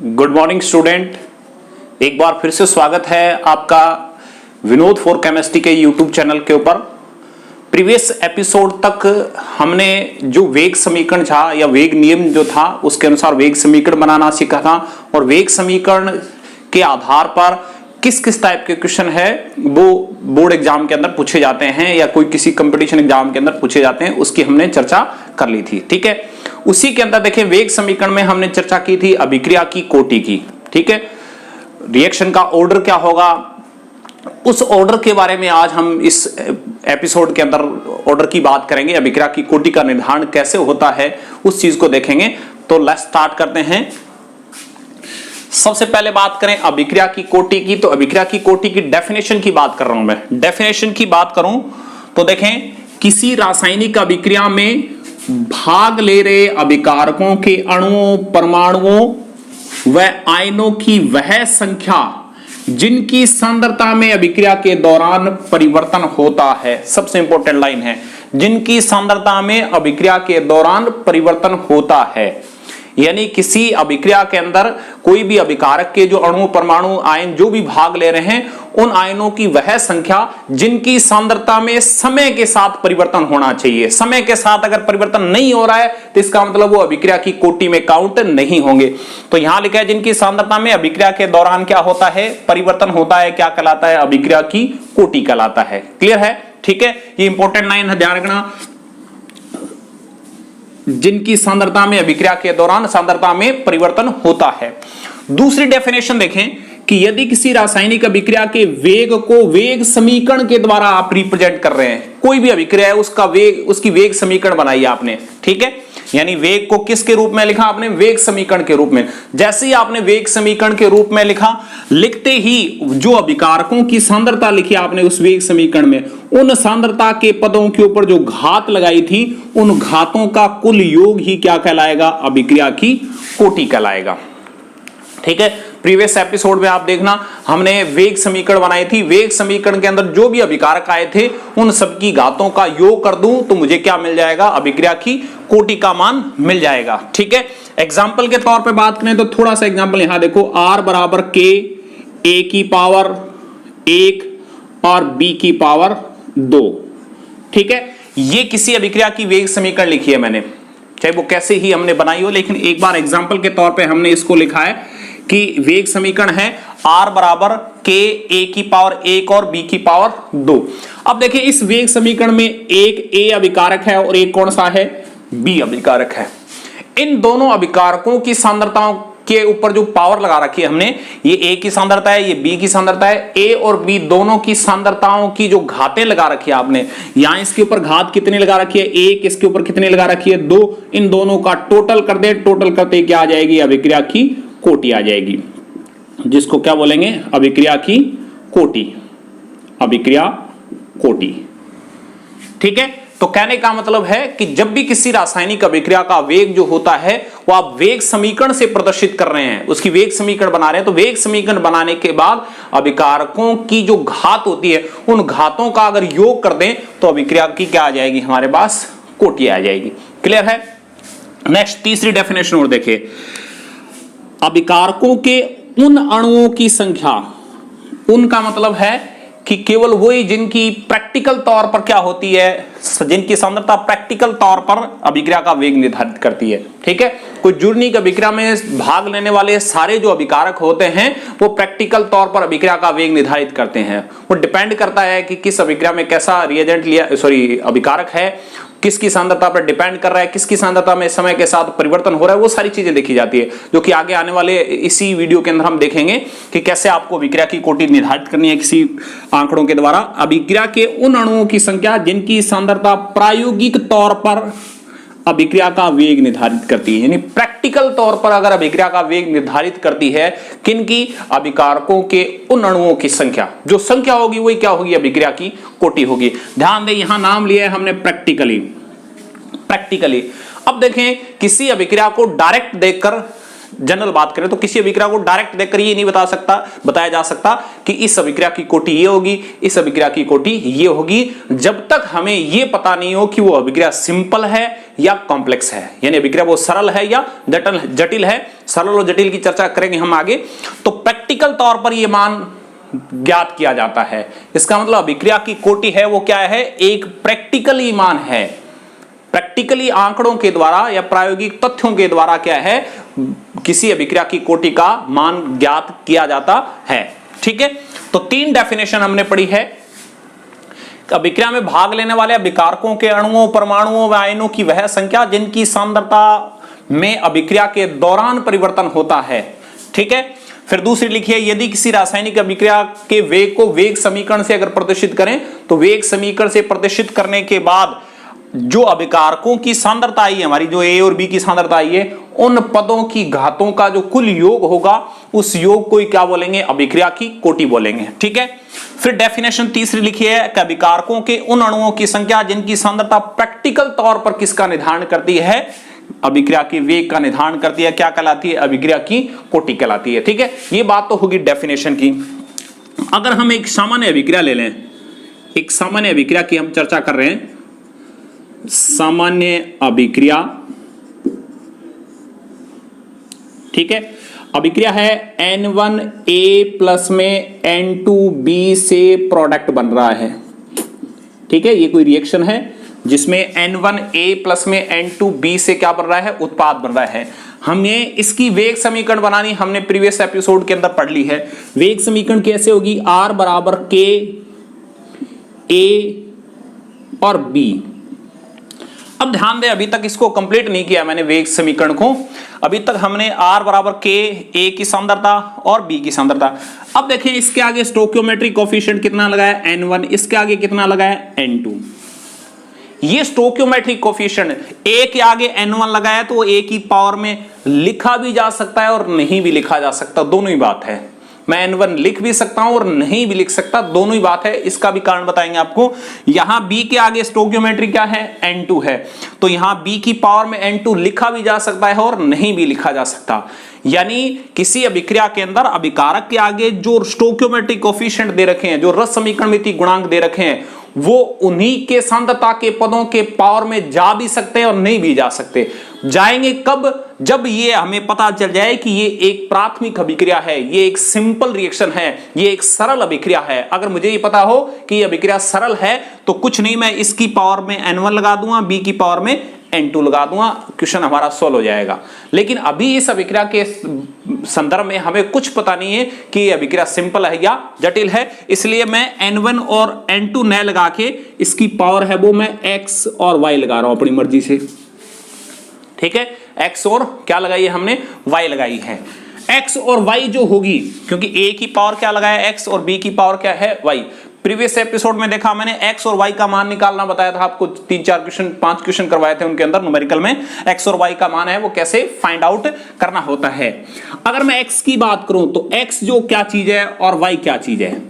Good morning student, एक बार फिर से स्वागत है आपका विनोद फॉर केमिस्ट्री के यूट्यूब चैनल के ऊपर। प्रीवियस एपिसोड तक हमने जो वेग समीकरण था या वेग नियम जो था उसके अनुसार वेग समीकरण बनाना सीखा था और वेग समीकरण के आधार पर किस किस टाइप के क्वेश्चन है वो बोर्ड एग्जाम के अंदर पूछे जाते हैं या कोई किसी कंपटीशन एग्जाम के अंदर पूछे जाते हैं, उसकी हमने चर्चा कर ली थी। ठीक है, उसी के अंदर देखें वेग समीकरण में हमने चर्चा की थी अभिक्रिया की कोटि की। ठीक है, रिएक्शन का ऑर्डर क्या होगा, उस ऑर्डर के बारे में आज हम इस एपिसोड के अंदर ऑर्डर की बात करेंगे। अभिक्रिया की कोटि का निर्धारण कैसे होता है उस चीज को देखेंगे। तो लेट्स स्टार्ट करते हैं। सबसे पहले बात करें अभिक्रिया की कोटि की, तो अभिक्रिया की कोटि की डेफिनेशन की बात कर रहा हूं मैं। डेफिनेशन की बात करूं तो देखें, किसी रासायनिक अभिक्रिया में भाग ले रहे अभिकारकों के अणुओं, परमाणुओं व आयनों की वह संख्या जिनकी सांद्रता में अभिक्रिया के दौरान परिवर्तन होता है। सबसे इंपॉर्टेंट लाइन है, जिनकी सांद्रता में अभिक्रिया के दौरान परिवर्तन होता है। यानी किसी अभिक्रिया के अंदर कोई भी अभिकारक के जो अणु, परमाणु, आयन जो भी भाग ले रहे हैं, उन आयनों की वह संख्या जिनकी सांद्रता में समय के साथ परिवर्तन होना चाहिए। समय के साथ अगर परिवर्तन नहीं हो रहा है तो इसका मतलब वो अभिक्रिया की कोटि में काउंट नहीं होंगे। तो यहां लिखा है जिनकी सांद्रता में अभिक्रिया के दौरान क्या होता है, परिवर्तन होता है, क्या कहलाता है, अभिक्रिया की कोटि कहलाता है। क्लियर है? ठीक है, ये इंपॉर्टेंट लाइन है, ध्यान रखना। जिनकी सांद्रता में अभिक्रिया के दौरान सांद्रता में परिवर्तन होता है। दूसरी डेफिनेशन देखें कि यदि किसी रासायनिक अभिक्रिया के वेग को वेग समीकरण के द्वारा आप रिप्रेजेंट कर रहे हैं, कोई भी अभिक्रिया है उसका वेग, उसकी वेग समीकरण बनाई आपने। ठीक है, यानी वेग को किसके रूप में लिखा आपने, वेग समीकरण के रूप में। जैसे ही आपने वेग समीकरण के रूप में लिखा, लिखते ही जो अभिकारकों की सांद्रता लिखी आपने उस वेग समीकरण में, उन सांद्रता के पदों के ऊपर जो घात लगाई थी, उन घातों का कुल योग ही क्या कहलाएगा, अभिक्रिया की कोटि कहलाएगा। ठीक है, प्रीवियस एपिसोड में आप देखना हमने वेग समीकरण बनाई थी। वेग समीकरण के अंदर जो भी अभिकारक आए थे उन सबकी घातों का योग कर दूं तो मुझे क्या मिल जाएगा, अभिक्रिया की कोटि का मान मिल जाएगा। ठीक है, एग्जाम्पल के तौर पे बात करें तो थोड़ा सा एग्जाम्पल यहां देखो, R बराबर K A की पावर 1 और B की पावर 2। ठीक है, ये किसी अभिक्रिया की वेग समीकरण लिखी है मैंने, चाहे वो कैसे ही हमने बनाई हो, लेकिन एक बार एग्जाम्पल के तौर पे हमने इसको लिखा है कि वेग समीकरण है R बराबर K A की पावर 1 और B की पावर 2। अब देखिए इस वेग समीकरण में एक A अभिकारक है और एक कौन सा है, B अभिकारक है। इन दोनों अभिकारकों की सांद्रताओं के ऊपर जो पावर लगा रखी है हमने, ये A की सांद्रता है, ये B की सांद्रता है। A और B दोनों की सांद्रताओं की जो घातें लगा रखी है आपने, यहां इसके ऊपर घात कितनी लगा रखी है, 1, इसके ऊपर कितनी लगा रखी है, 2। इन दोनों का टोटल कर दे, टोटल करते क्या आ जाएगी, अभिक्रिया की कोटि आ जाएगी, जिसको क्या बोलेंगे, अभिक्रिया की कोटि, अभिक्रिया कोटि। ठीक है, तो कहने का मतलब है कि जब भी किसी रासायनिक अभिक्रिया का वेग जो होता है वो आप वेग समीकरण से प्रदर्शित कर रहे हैं, उसकी वेग समीकरण बना रहे हैं, तो वेग समीकरण बनाने के बाद अभिकारकों की जो घात होती है उन घातों का अगर योग कर दें तो अभिक्रिया की क्या आ जाएगी, हमारे पास कोटि आ जाएगी। क्लियर है? नेक्स्ट तीसरी डेफिनेशन और देखिए, अभिकारकों के उन अणुओं की संख्या, उनका मतलब है कि केवल वही जिनकी प्रैक्टिकल तौर पर क्या होती है, जिनकी सांद्रता प्रैक्टिकल तौर पर अभिक्रिया का वेग निर्धारित करती है। ठीक है, कोई जूर्निक अभिक्रिया में भाग लेने वाले सारे जो अभिकारक होते हैं वो प्रैक्टिकल तौर पर अभिक्रिया का वेग निर्धारित करते हैं। वो डिपेंड करता है कि किस अभिक्रिया में कैसा रिएजेंट लिया, अभिकारक है, किसकी सांद्रता पर डिपेंड कर रहा है, किसकी सांद्रता में समय के साथ परिवर्तन हो रहा है, वो सारी चीजें देखी जाती है, जो कि आगे आने वाले इसी वीडियो के अंदर हम देखेंगे कि कैसे आपको अभिक्रिया की कोटि निर्धारित करनी है किसी आंकड़ों के द्वारा। अभिक्रिया के उन अणुओं की संख्या जिनकी सांद्रता प्रायोगिक तौर पर अभिक्रिया का वेग निर्धारित करती है, यानी प्रैक्टिकल तौर पर अगर अभिक्रिया का वेग निर्धारित करती है किनकी, अभिकारकों के उन अणुओं की संख्या, जो संख्या होगी वही क्या होगी, अभिक्रिया की कोटि होगी। ध्यान दें यहां नाम लिया है हमने प्रैक्टिकली, प्रैक्टिकली। अब देखें किसी अभिक्रिया को डायरेक्ट देखकर जनरल बात करें तो किसी अभिक्रिया को डायरेक्ट देखकर ये नहीं बताया जा सकता कि इस अभिक्रिया की कोटि ये होगी, इस अभिक्रिया की कोटि ये होगी, जब तक हमें ये पता नहीं हो कि वो अभिक्रिया सिंपल है या कॉम्प्लेक्स है, यानी अभिक्रिया वो सरल है या जटिल है। सरल और जटिल की चर्चा करेंगे हम आगे। तो प्रैक्टिकल तौर पर यह मान ज्ञात किया जाता है। इसका मतलब अभिक्रिया की कोटि है वो क्या है, एक प्रैक्टिकली मान है। प्रैक्टिकली आंकड़ों के द्वारा या प्रायोगिक तथ्यों के द्वारा क्या है, किसी अभिक्रिया की कोटि का मान ज्ञात किया जाता है। ठीक है, तो 3 डेफिनेशन हमने पढ़ी है। अभिक्रिया में भाग लेने वाले अभिकारकों के अणुओं, परमाणुओं व आयनों की वह संख्या जिनकी सांद्रता में अभिक्रिया के दौरान परिवर्तन होता है। ठीक है, फिर दूसरी लिखिए, यदि किसी रासायनिक अभिक्रिया के वेग को वेग समीकरण से अगर प्रदर्शित करें तो वेग समीकरण से प्रदर्शित करने के बाद जो अभिकारकों की सांद्रता आई है हमारी, जो ए और बी की सांद्रता आई है, उन पदों की घातों का जो कुल योग होगा उस योग को क्या बोलेंगे, अभिक्रिया की कोटि बोलेंगे। ठीक है, फिर डेफिनेशन तीसरी लिखी है कि अभिकारकों के उन अणुओं की संख्या जिनकी सांद्रता प्रैक्टिकल तौर पर किसका निर्धारण करती है, अभिक्रिया के वेग का निर्धारण करती है, क्या कहलाती है, अभिक्रिया की कोटि कहलाती है। ठीक है, ये बात तो होगी डेफिनेशन की। अगर हम एक सामान्य अभिक्रिया ले लें, एक सामान्य अभिक्रिया की हम चर्चा कर रहे हैं, सामान्य अभिक्रिया। ठीक है, अभिक्रिया है N1A प्लस में N2B से प्रोडक्ट बन रहा है। ठीक है, ये कोई रिएक्शन है जिसमें N1A प्लस में N2B से क्या बन रहा है, उत्पाद बन रहा है। हमें इसकी वेग समीकरण बनानी हमने प्रीवियस एपिसोड के अंदर पढ़ ली है। वेग समीकरण कैसे होगी, R बराबर K A और B। अब ध्यान दें, अभी तक इसको कंप्लीट नहीं किया मैंने वेग समीकरण को। अभी तक हमने R बराबर K, A की सांद्रता और B की सांद्रता। अब देखें, इसके आगे स्टोइकियोमेट्रिक कोफिशिएंट कितना लगाया, N1, इसके आगे कितना लगाया, N2। ये स्टोइकियोमेट्रिक कोफिशिएंट A के आगे N1 लगाया तो A की पावर में लिखा भी जा सकता है और नहीं भी लिखा जा सकता, दोनों ही बात है। मैं N1 लिख भी सकता हूं और नहीं भी लिख सकता, दोनों ही बात है। इसका भी कारण बताएंगे आपको। यहां B के आगे स्टोइकियोमेट्री क्या है, N2 है, तो यहां B की पावर में N2 लिखा भी जा सकता है और नहीं भी लिखा जा सकता। यानी किसी अभिक्रिया के अंदर अभिकारक के आगे जो स्टोइकियोमेट्रिक कोफिशिएंट दे रखे हैं, जो रस समीकरणमिति गुणांक दे रखे हैं, वो उन्हीं के सांद्रता के पदों के पावर में जा भी सकते हैं और नहीं भी जा सकते। जाएंगे कब, जब ये हमें पता चल जाए कि ये एक प्राथमिक अभिक्रिया है, ये एक सिंपल रिएक्शन है, ये एक सरल अभिक्रिया है। अगर मुझे ये पता हो कि ये अभिक्रिया सरल है तो कुछ नहीं, मैं इसकी पावर में N1 लगा दूंगा, B की पावर में N2 लगा दूंगा, क्वेश्चन हमारा सॉल्व हो जाएगा। लेकिन अभी इस अभिक्रिया के संदर्भ में हमें कुछ पता नहीं है कि ये अभिक्रिया सिंपल है या जटिल है, इसलिए मैं N1 और N2 न लगा के इसकी पावर है वो मैं X और Y लगा रहा हूं अपनी मर्जी से। ठीक है, X और क्या लगाई है हमने, Y लगाई है। X और Y जो होगी, क्योंकि A की पावर क्या लगाया X और B की पावर क्या है Y। प्रीवियस एपिसोड में देखा मैंने X और Y का मान निकालना बताया था आपको, 3-4 क्वेश्चन 5 क्वेश्चन करवाए थे उनके अंदर न्यूमेरिकल में। X और Y का मान है वो कैसे फाइंड आउट करना होता है। अगर मैं X की बात करूं तो X जो क्या चीज है और Y क्या चीज है,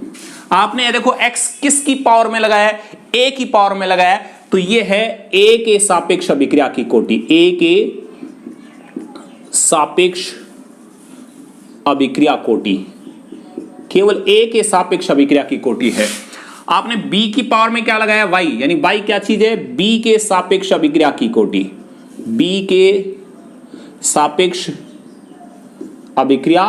आपने देखो X किसकी पावर में लगाया है, A की पावर में लगाया, तो ये है A के सापेक्ष अभिक्रिया की कोटि, A के सापेक्ष अभिक्रिया कोटि, केवल A के सापेक्ष अभिक्रिया की कोटि है। आपने B की पावर में क्या लगाया, Y, यानी Y क्या चीज है, B के सापेक्ष अभिक्रिया की कोटि, B के सापेक्ष अभिक्रिया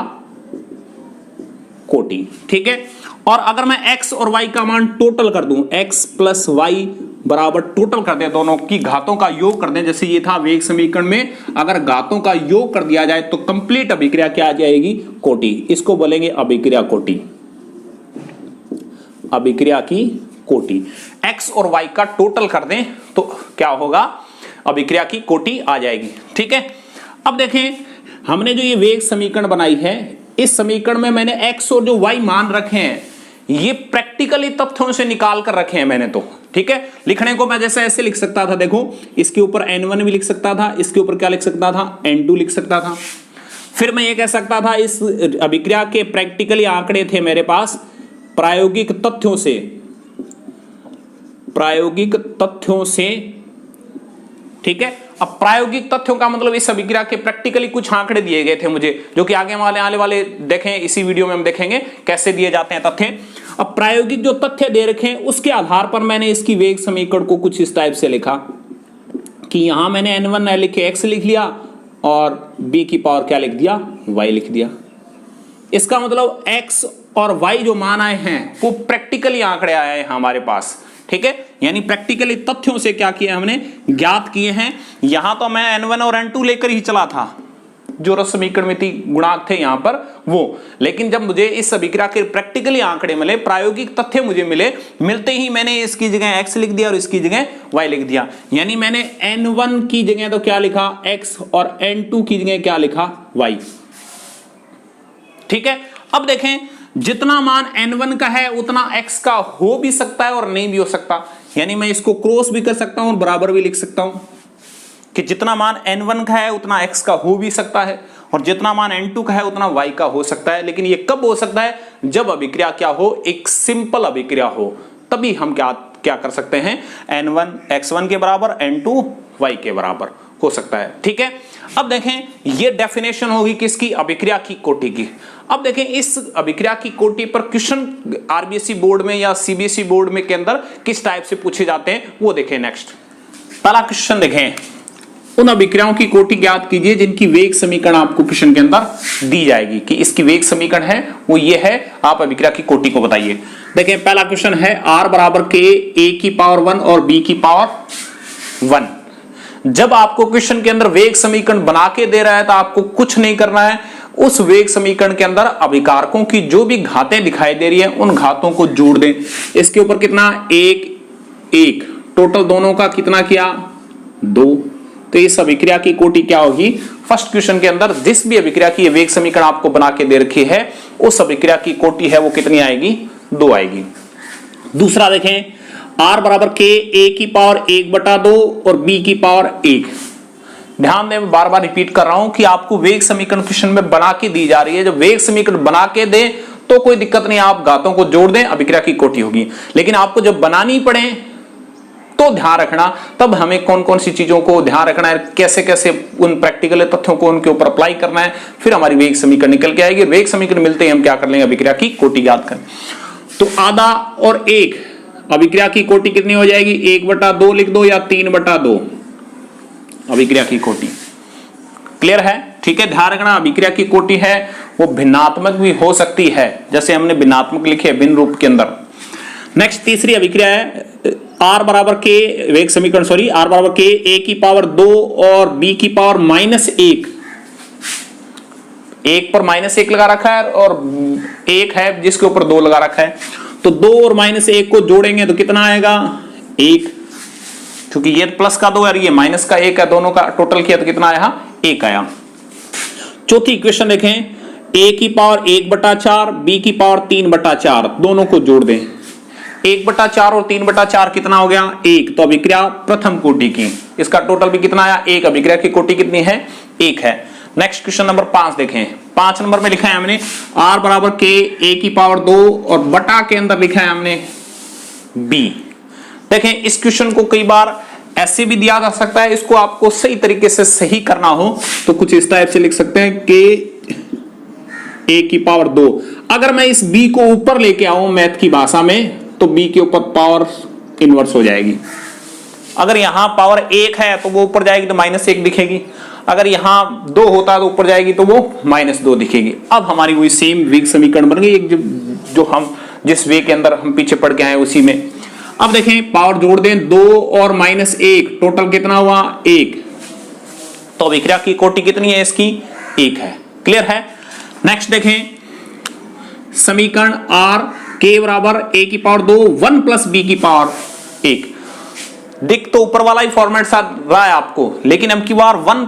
कोटि। ठीक है, और अगर मैं X और Y का मान टोटल कर दूं, X प्लस Y बराबर टोटल कर दें, दोनों की घातों का योग कर दें, जैसे ये था वेग समीकरण में, अगर घातों का योग कर दिया जाए तो कंप्लीट अभिक्रिया क्या आ जाएगी, कोटि। इसको बोलेंगे अभिक्रिया कोटि, अभिक्रिया की कोटि। X और Y का टोटल कर दें तो क्या होगा, अभिक्रिया की कोटि आ जाएगी। ठीक है, अब देखें हमने जो ये वेग समीकरण बनाई है, इस समीकरण में मैंने X और जो Y मान रखे हैं ये प्रैक्टिकली तथ्यों से निकाल कर रखे हैं मैंने तो। ठीक है, लिखने को मैं जैसे ऐसे लिख सकता था, देखो इसके ऊपर N1 भी लिख सकता था, इसके ऊपर क्या लिख सकता था, N2 लिख सकता था। फिर मैं ये कह सकता था इस अभिक्रिया के प्रैक्टिकली आंकड़े थे मेरे पास प्रायोगिक तथ्यों से, प्रायोगिक तथ्यों से। ठीक है, अब प्रायोगिक तथ्यों का मतलब इस अभिक्रिया के प्रैक्टिकली कुछ आंकड़े दिए गए थे मुझे, जो कि आगे आने वाले देखें, इसी वीडियो में हम देखेंगे कैसे दिए जाते हैं तथ्य। अब प्रायोगिक जो तथ्य दे रखे हैं उसके आधार पर मैंने इसकी वेग समीकरण को कुछ इस टाइप से लिखा कि यहां मैंने n1 लिख के x लिख लिया और b की पावर क्या लिख दिया, y लिख दिया। इसका मतलब x और y जो मान आए हैं वो प्रैक्टिकली आंकड़े आए हैं हमारे पास, ठीक है, यानी प्रैक्टिकली तथ्यों से क्या किया हमने, ज्ञात किए हैं। यहां तो मैं n1 और n2 लेकर ही चला था, जो रस समीकरण में थी गुणांक थे यहां पर वो, लेकिन जब मुझे इस अभिक्रिया के प्रैक्टिकली आंकड़े मिले, प्रायोगिक तथ्य मुझे मिले, मिलते ही मैंने इसकी जगह x लिख दिया और इसकी जगह y लिख दिया। यानी मैंने n1 की जगह तो क्या लिखा x और n2 की जगह क्या लिखा y, ठीक है। अब देखें जितना मान n1 का है उतना x का हो भी सकता है और नहीं भी हो सकता, यानी मैं इसको क्रॉस भी कर सकता हूं और बराबर भी लिख सकता हूं कि जितना मान n1 का है उतना x का हो भी सकता है और जितना मान n2 का है उतना y का हो सकता है। लेकिन ये कब हो सकता है, जब अभिक्रिया क्या हो, एक सिंपल अभिक्रिया हो, तभी हम क्या कर सकते हैं, n1 x1 के बराबर, n2 y के बराबर हो सकता है, ठीक है। अब देखें ये डेफिनेशन होगी किसकी, अभिक्रिया की कोटि की। अब देखें इस अभिक्रिया की कोटि पर क्वेश्चन आरबीएसई बोर्ड में या सीबीएसई बोर्ड में के अंदर किस टाइप से पूछे जाते हैं वो देखें। नेक्स्ट पहला क्वेश्चन देखें, उन अभिक्रियाओं की कोटि ज्ञात कीजिए जिनकी वेग समीकरण आपको क्वेश्चन के अंदर दी जाएगी कि इसकी वेग समीकरण है वो ये है, आप अभिक्रिया की कोटि को बताइए। देखें पहला क्वेश्चन है r बराबर के a की पावर 1 और b की पावर 1। जब आपको क्वेश्चन के अंदर वेग समीकरण बना के दे रहा है तो आपको कुछ नहीं करना है, उस वेग समीकरण के अंदर अभिकारकों की जो भी घातें दिखाई दे रही है उन घातों को जोड़ दें। इसके ऊपर कितना, 1 1, टोटल दोनों का कितना किया, 2। तो इस अभिक्रिया की कोटि क्या होगी, फर्स्ट क्वेश्चन के अंदर जिस भी अभिक्रिया की वेग समीकरण आपको बना के दे रखी है उस अभिक्रिया की कोटि है वो कितनी आएगी, 2 आएगी। दूसरा देखें r बराबर के a की पावर 1/2 और b की पावर 1। ध्यान दें, बार बार रिपीट कर रहा हूं कि आपको वेग समीकरण क्वेश्चन में बना के दी जा रही है। जब वेग समीकरण बना के दे तो कोई दिक्कत नहीं, आप घातों को जोड़ दें, अभिक्रिया की कोटि होगी। लेकिन आपको जब बनानी पड़े तो ध्यान रखना, तब हमें कौन कौन सी चीजों को ध्यान रखना है, कैसे कैसे उन प्रैक्टिकल तथ्यों को उनके ऊपर अप्लाई करना है, फिर हमारी वेग समीकरण निकल के आएगी। वेग समीकरण मिलते ही हम क्या कर लेंगे, अभिक्रिया की कोटि ज्ञात करें। तो आधा और 1, अभिक्रिया की कोटि कितनी हो जाएगी, 1/2 लिख दो या 3/2 अभिक्रिया की कोटि। क्लियर है, ठीक है। ध्यान रखना अभिक्रिया की कोटि है वो भिन्नात्मक भी हो सकती है, जैसे हमने भिन्नात्मक लिखे भिन्न रूप के अंदर। नेक्स्ट तीसरी अभिक्रिया है r बराबर के वेग समीकरण r बराबर के a की पावर 2 और b की पावर -1। 1 पर -1 लगा रखा है और 1 है जिसके ऊपर 2 लगा रखा है, तो 2 और -1 को जोड़ेंगे तो कितना आएगा, 1। क्योंकि ये प्लस का 2 और ये माइनस का 1 है, दोनों का टोटल किया तो कितना आया, 1 आया। चौथी इक्वेशन देखें, a की पावर 1/4 b की पावर 3/4, दोनों को जोड़ दें। 1/4 और 3/4 कितना हो गया, 1। तो अभिक्रिया प्रथम कोटि की, इसका टोटल भी कितना आया, 1। अभिक्रिया की कोटि कितनी है, 1 है। नेक्स्ट क्वेश्चन नंबर 5 देखें। 5 नंबर में लिखा है हमने r बराबर के a की पावर 2 और बटा के अंदर लिखा है हमने b। देखें इस क्वेश्चन को कई बार ऐसे भी दिया जा सकता है, इसको आपको सही तरीके से सही करना हो तो कुछ इस टाइप से लिख सकते हैं कि a की पावर 2। अगर मैं इस b को ऊपर लेके आऊं मैथ की भाषा में तो b के ऊपर पावर इनवर्स हो जाएगी। अगर यहां पावर 1 है तो वो ऊपर जाएगी तो -1 दिखेगी, अगर यहां 2 होता है तो ऊपर जाएगी तो वो -2 दिखेगी। अब हमारी वही सेम वेग समीकरण बन गई, एक जो हम जिस वे के अंदर हम पीछे पढ़ के आए उसी में। अब देखें पावर जोड़ दें, 2 और -1 टोटल कितना हुआ, 1। तो अभिक्रिया की कोटि कितनी है इसकी, 1 है। क्लियर है। नेक्स्ट देखें समीकरण r k बराबर a की पावर 2 1 प्लस b की पावर 1। दिख तो ऊपर वाला ही फॉर्मेट सा रहा है आपको, लेकिन अब की बार 1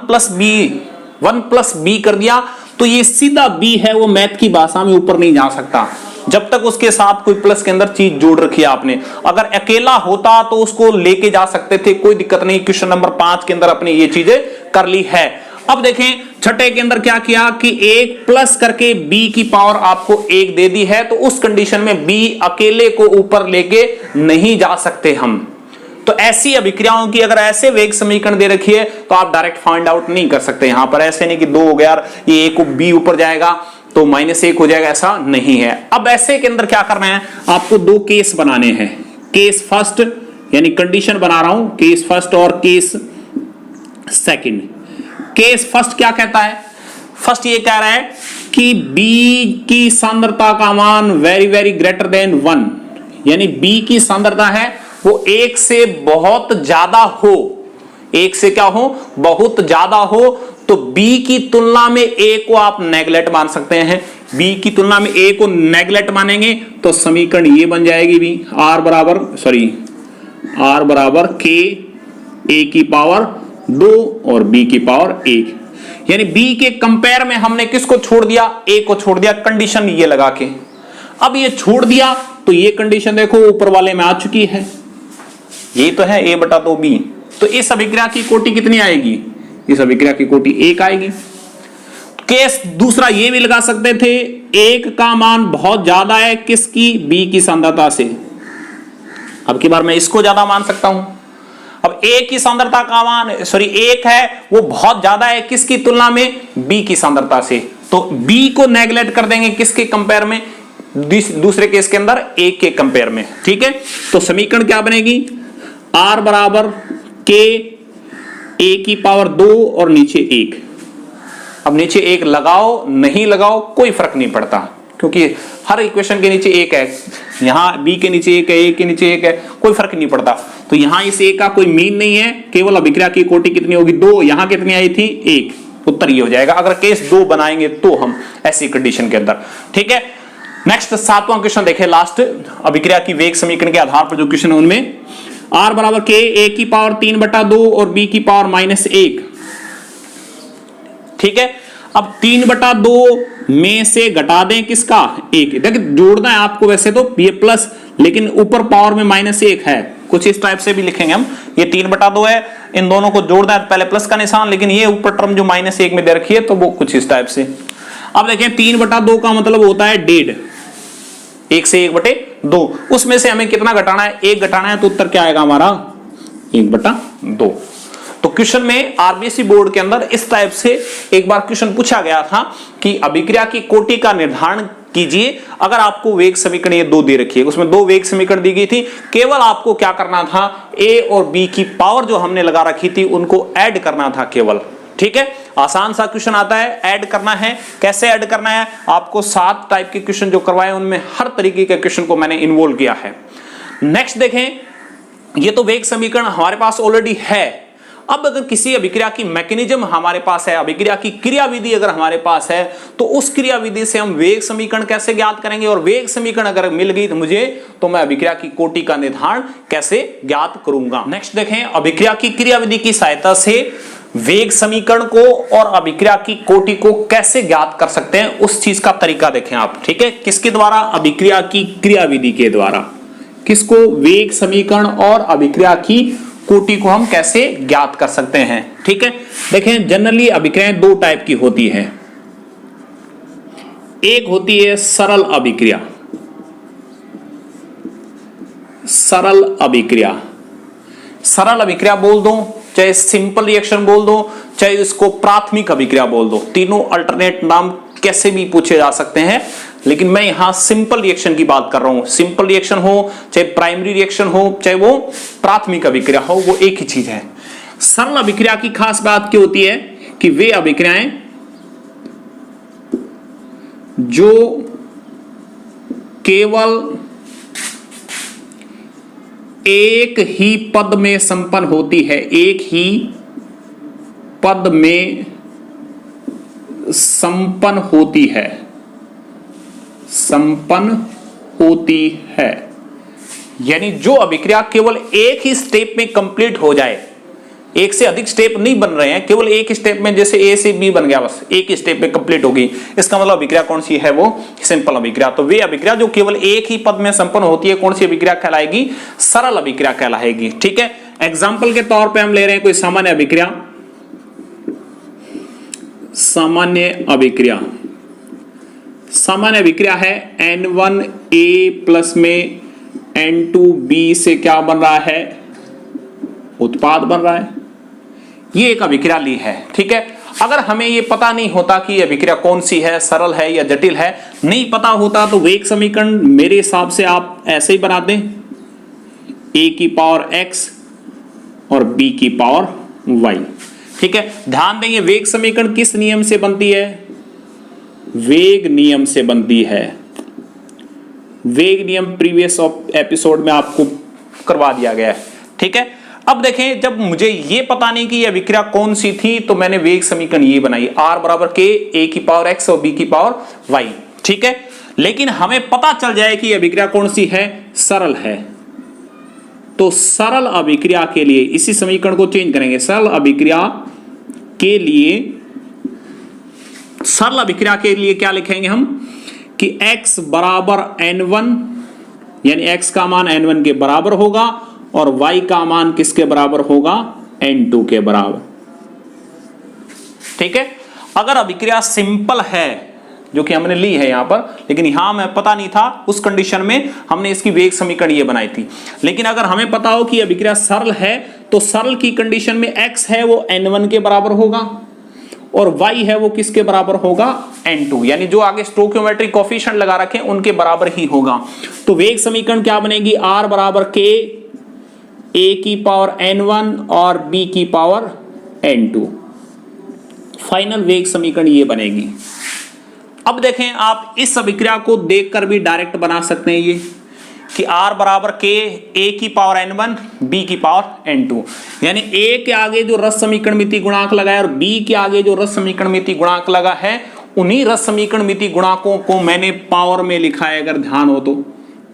प्लस b कर दिया तो ये सीधा b है, वो मैथ की भाषा में ऊपर नहीं जा सकता जब तक उसके साथ कोई प्लस के अंदर चीज जोड़ रखी है आपने। अगर अकेला होता तो उसको लेके जा सकते थे, कोई दिक्कत नहीं। क्वेश्चन नंबर 5 के अंदर अपने ये चीजें कर ली है। अब देखें छठे के अंदर क्या किया कि 1 प्लस करके b की पावर आपको 1 दे दी है, तो उस कंडीशन में b अकेले को ऊपर लेके नहीं जा सकते हम। तो ऐसी अभिक्रियाओं की अगर ऐसे वेग समीकरण दे रखी है तो आप डायरेक्ट फाइंड आउट नहीं कर सकते। यहां पर ऐसे नहीं कि 2 हो गया ये a को b ऊपर जाएगा तो -1 हो जाएगा, ऐसा नहीं है। अब ऐसे के अंदर क्या करना है, आपको 2 केस बनाने हैं। केस फर्स्ट यानी कंडीशन बना रहा हूं, केस फर्स्ट और केस सेकंड। केस फर्स्ट क्या कहता है? फर्स्ट ये कह रहा है कि बी की सांद्रता का मान वेरी वेरी ग्रेटर देन 1, यानी बी की सांद्रता है वो 1 से बहुत ज्यादा हो, 1 से क्या हो, बहुत ज्यादा हो, तो बी की तुलना में ए को आप नेगलेक्ट मान सकते हैं। बी की तुलना में ए को नेगलेक्ट मानेंगे तो समीकरण ये बन जाएगी भी आर बराबर के ए की पावर 2 और बी की पावर 1, यानी बी के कंपेयर में हमने किसको छोड़ दिया? ए को छोड़ दिया, कंडीशन ये लगा के। अब ये छोड़ दिया तो ये कंडीशन देखो ऊपर वाले में आ चुकी है, ये तो है ए बटा 2 बी, तो इस अभिक्रिया की कोटि कितनी आएगी? इस अभिक्रिया की कोटि 1 आएगी। केस दूसरा ये भी लगा सकते थे, 1 का मान बहुत ज्यादा है किसकी? बी की सांद्रता से। अब की बार मैं इसको ज्यादा मान सकता हूं। अब ए की सांद्रता का मान 1 है, वो बहुत ज्यादा है किसकी तुलना में? बी की सांद्रता से, तो बी को नेगलेक्ट कर देंगे किसके कंपेयर में? दूसरे केस के अंदर ए के कंपेयर में, ठीक है। तो समीकरण क्या बनेगी? आर बराबर के ए की पावर 2 और नीचे 1। अब नीचे 1 लगाओ नहीं लगाओ कोई फर्क नहीं पड़ता, क्योंकि हर इक्वेशन के नीचे 1 है, यहां बी के नीचे 1 है, ए के नीचे 1 है, कोई फर्क नहीं पड़ता। तो यहां इस 1 का कोई मीन नहीं है, केवल अभिक्रिया की कोटि कितनी होगी? 2। यहां कितनी आई थी? 1। उत्तर ये हो जाएगा अगर केस 2 बनाएंगे तो हम ऐसी कंडीशन के अंदर, ठीक है। नेक्स्ट 7वां क्वेश्चन देखें, लास्ट अभिक्रिया की वेग समीकरण के आधार पर जो क्वेश्चन है उनमें आर बराबर के ए की पावर 3/2 और बी की पावर -1, ठीक है। अब 3/2 में से घटा दें किसका? 1। देखिए जोड़ना है आपको वैसे तो ये प्लस, लेकिन ऊपर पावर में -1 है, कुछ इस टाइप से भी लिखेंगे हम। ये 3/2 है, इन दोनों को जोड़ना है, पहले प्लस का निशान, लेकिन ये ऊपर टर्म जो -1 में दे रखी है तो वो कुछ इस टाइप से। अब देखें 3/2 का मतलब होता है 1.5, 1 से 1/2, उसमें से हमें कितना घटाना है? 1 घटाना है, तो उत्तर क्या आएगा हमारा? 1/2। तो क्वेश्चन में आरबीएससी बोर्ड के अंदर इस टाइप से एक बार क्वेश्चन पूछा गया था कि अभिक्रिया की कोटि का निर्धारण कीजिए। अगर आपको वेग समीकरण ये 2 दे रखी है, उसमें 2 वेग समीकरण दी गई थी, केवल आपको क्या करना था? ए और बी की पावर जो हमने लगा रखी थी उनको ऐड करना था केवल, ठीक है। आसान सा क्वेश्चन आता है, ऐड करना है। कैसे ऐड करना है? आपको 7 टाइप के क्वेश्चन जो करवाए उनमें हर तरीके के क्वेश्चन को मैंने इन्वॉल्व किया है। नेक्स्ट देखें, ये तो वेग समीकरण हमारे पास ऑलरेडी है। अब अगर किसी अभिक्रिया की मैकेनिज्म हमारे पास है, अभिक्रिया की क्रियाविधि अगर हमारे पास है, तो उस क्रियाविधि से हम वेग समीकरण कैसे ज्ञात करेंगे? और वेग समीकरण अगर मिल गई तो मुझे, तो मैं अभिक्रिया की कोटि का निर्धारण कैसे ज्ञात करूंगा? नेक्स्ट देखें, अभिक्रिया की क्रियाविधि की सहायता से वेग समीकरण को और अभिक्रिया की कोटि को कैसे ज्ञात कर सकते हैं, उस चीज का तरीका देखें आप, ठीक है। किसके द्वारा? अभिक्रिया की क्रियाविधि के द्वारा। किसको? वेग समीकरण और अभिक्रिया की कोटि को हम कैसे ज्ञात कर सकते हैं, ठीक है। देखें जनरली अभिक्रियाएं 2 टाइप की होती है। एक होती है सरल अभिक्रिया, सरल अभिक्रिया। सरल अभिक्रिया बोल दो, चाहे सिंपल रिएक्शन बोल दो, चाहे इसको प्राथमिक अभिक्रिया बोल दो, तीनों अल्टरनेट नाम कैसे भी पूछे जा सकते हैं, लेकिन मैं यहां सिंपल रिएक्शन की बात कर रहा हूं। सिंपल रिएक्शन हो चाहे प्राइमरी रिएक्शन हो चाहे वो प्राथमिक अभिक्रिया हो, वो एक ही चीज है। सरल अभिक्रिया की खास बात क्या होती है कि वे अभिक्रियाएं जो केवल एक ही पद में संपन्न होती है, एक ही पद में संपन्न होती है, संपन्न होती है, यानी जो अभिक्रिया केवल एक ही स्टेप में कंप्लीट हो जाए, एक से अधिक स्टेप नहीं बन रहे हैं, केवल एक स्टेप में, जैसे ए से बी बन गया, बस एक ही स्टेप में कंप्लीट होगी, इसका मतलब अभिक्रिया कौन सी है? वो सिंपल अभिक्रिया। तो वे अभिक्रिया जो केवल एक ही पद में संपन्न होती है, कौन सी अभिक्रिया कहलाएगी? सरल अभिक्रिया कहलाएगी, ठीक है। एग्जाम्पल के तौर पर हम ले रहे हैं कोई सामान्य अभिक्रिया, सामान्य अभिक्रिया। सामान्य अभिक्रिया है N1A प्लस में N2B से क्या बन रहा है? उत्पाद बन रहा है। ये एक अभिक्रिया ली है, ठीक है। अगर हमें ये पता नहीं होता कि ये अभिक्रिया कौन सी है, सरल है या जटिल है, नहीं पता होता, तो वेग समीकरण मेरे हिसाब से आप ऐसे ही बना दें, A की पावर X और B की पावर Y, ठीक है, ध्यान देंगे वेग समीकरण किस नियम से बनती है? वेग नियम से बनती है। वेग नियम प्रीवियस एपिसोड में आपको करवा दिया गया है। ठीक है, अब देखें, जब मुझे ये पता नहीं कि यह अभिक्रिया कौन सी थी तो मैंने वेग समीकरण ये बनाई, R बराबर K A की पावर X और B की पावर Y। ठीक है, लेकिन हमें पता चल जाए कि यह अभिक्रिया कौन सी है, सरल है, तो सरल अभिक्रिया के लिए इसी समीकरण को चेंज करेंगे। सरल अभिक्रिया के लिए क्या लिखेंगे हम कि x बराबर n1, यानी x का मान n1 के बराबर होगा और y का मान किसके बराबर होगा, n2 के बराबर। ठीक है, अगर अभिक्रिया सिंपल है, जो कि हमने ली है यहां पर, लेकिन यहां में पता नहीं था, उस कंडीशन में हमने इसकी वेग समीकरण ये बनाई थी। लेकिन अगर हमें पता हो कि अभिक्रिया सरल है तो सरल की कंडीशन में x है वो n1 के बराबर होगा और y है वो किसके बराबर होगा, n2, यानी जो आगे स्टोइकियोमेट्रिक कोएफिशिएंट लगा रखे हैं उनके बराबर ही होगा। तो वेग समीकरण क्या बनेगी, R बराबर K A की पावर n1 और B की पावर n2। फाइनल वेग समीकरण ये बनेगी। अब देखें, आप इस अभिक्रिया को देखकर भी डायरेक्ट बना सकते हैं ये कि R बराबर K A की पावर n1 B की पावर n2, यानी A के आगे जो रस समीकरण मिति गुणांक लगा है और B के आगे जो रस समीकरण मिति गुणांक लगा है, उन्हीं रस समीकरण मिति गुणांकों को मैंने पावर में लिखा है। अगर ध्यान हो तो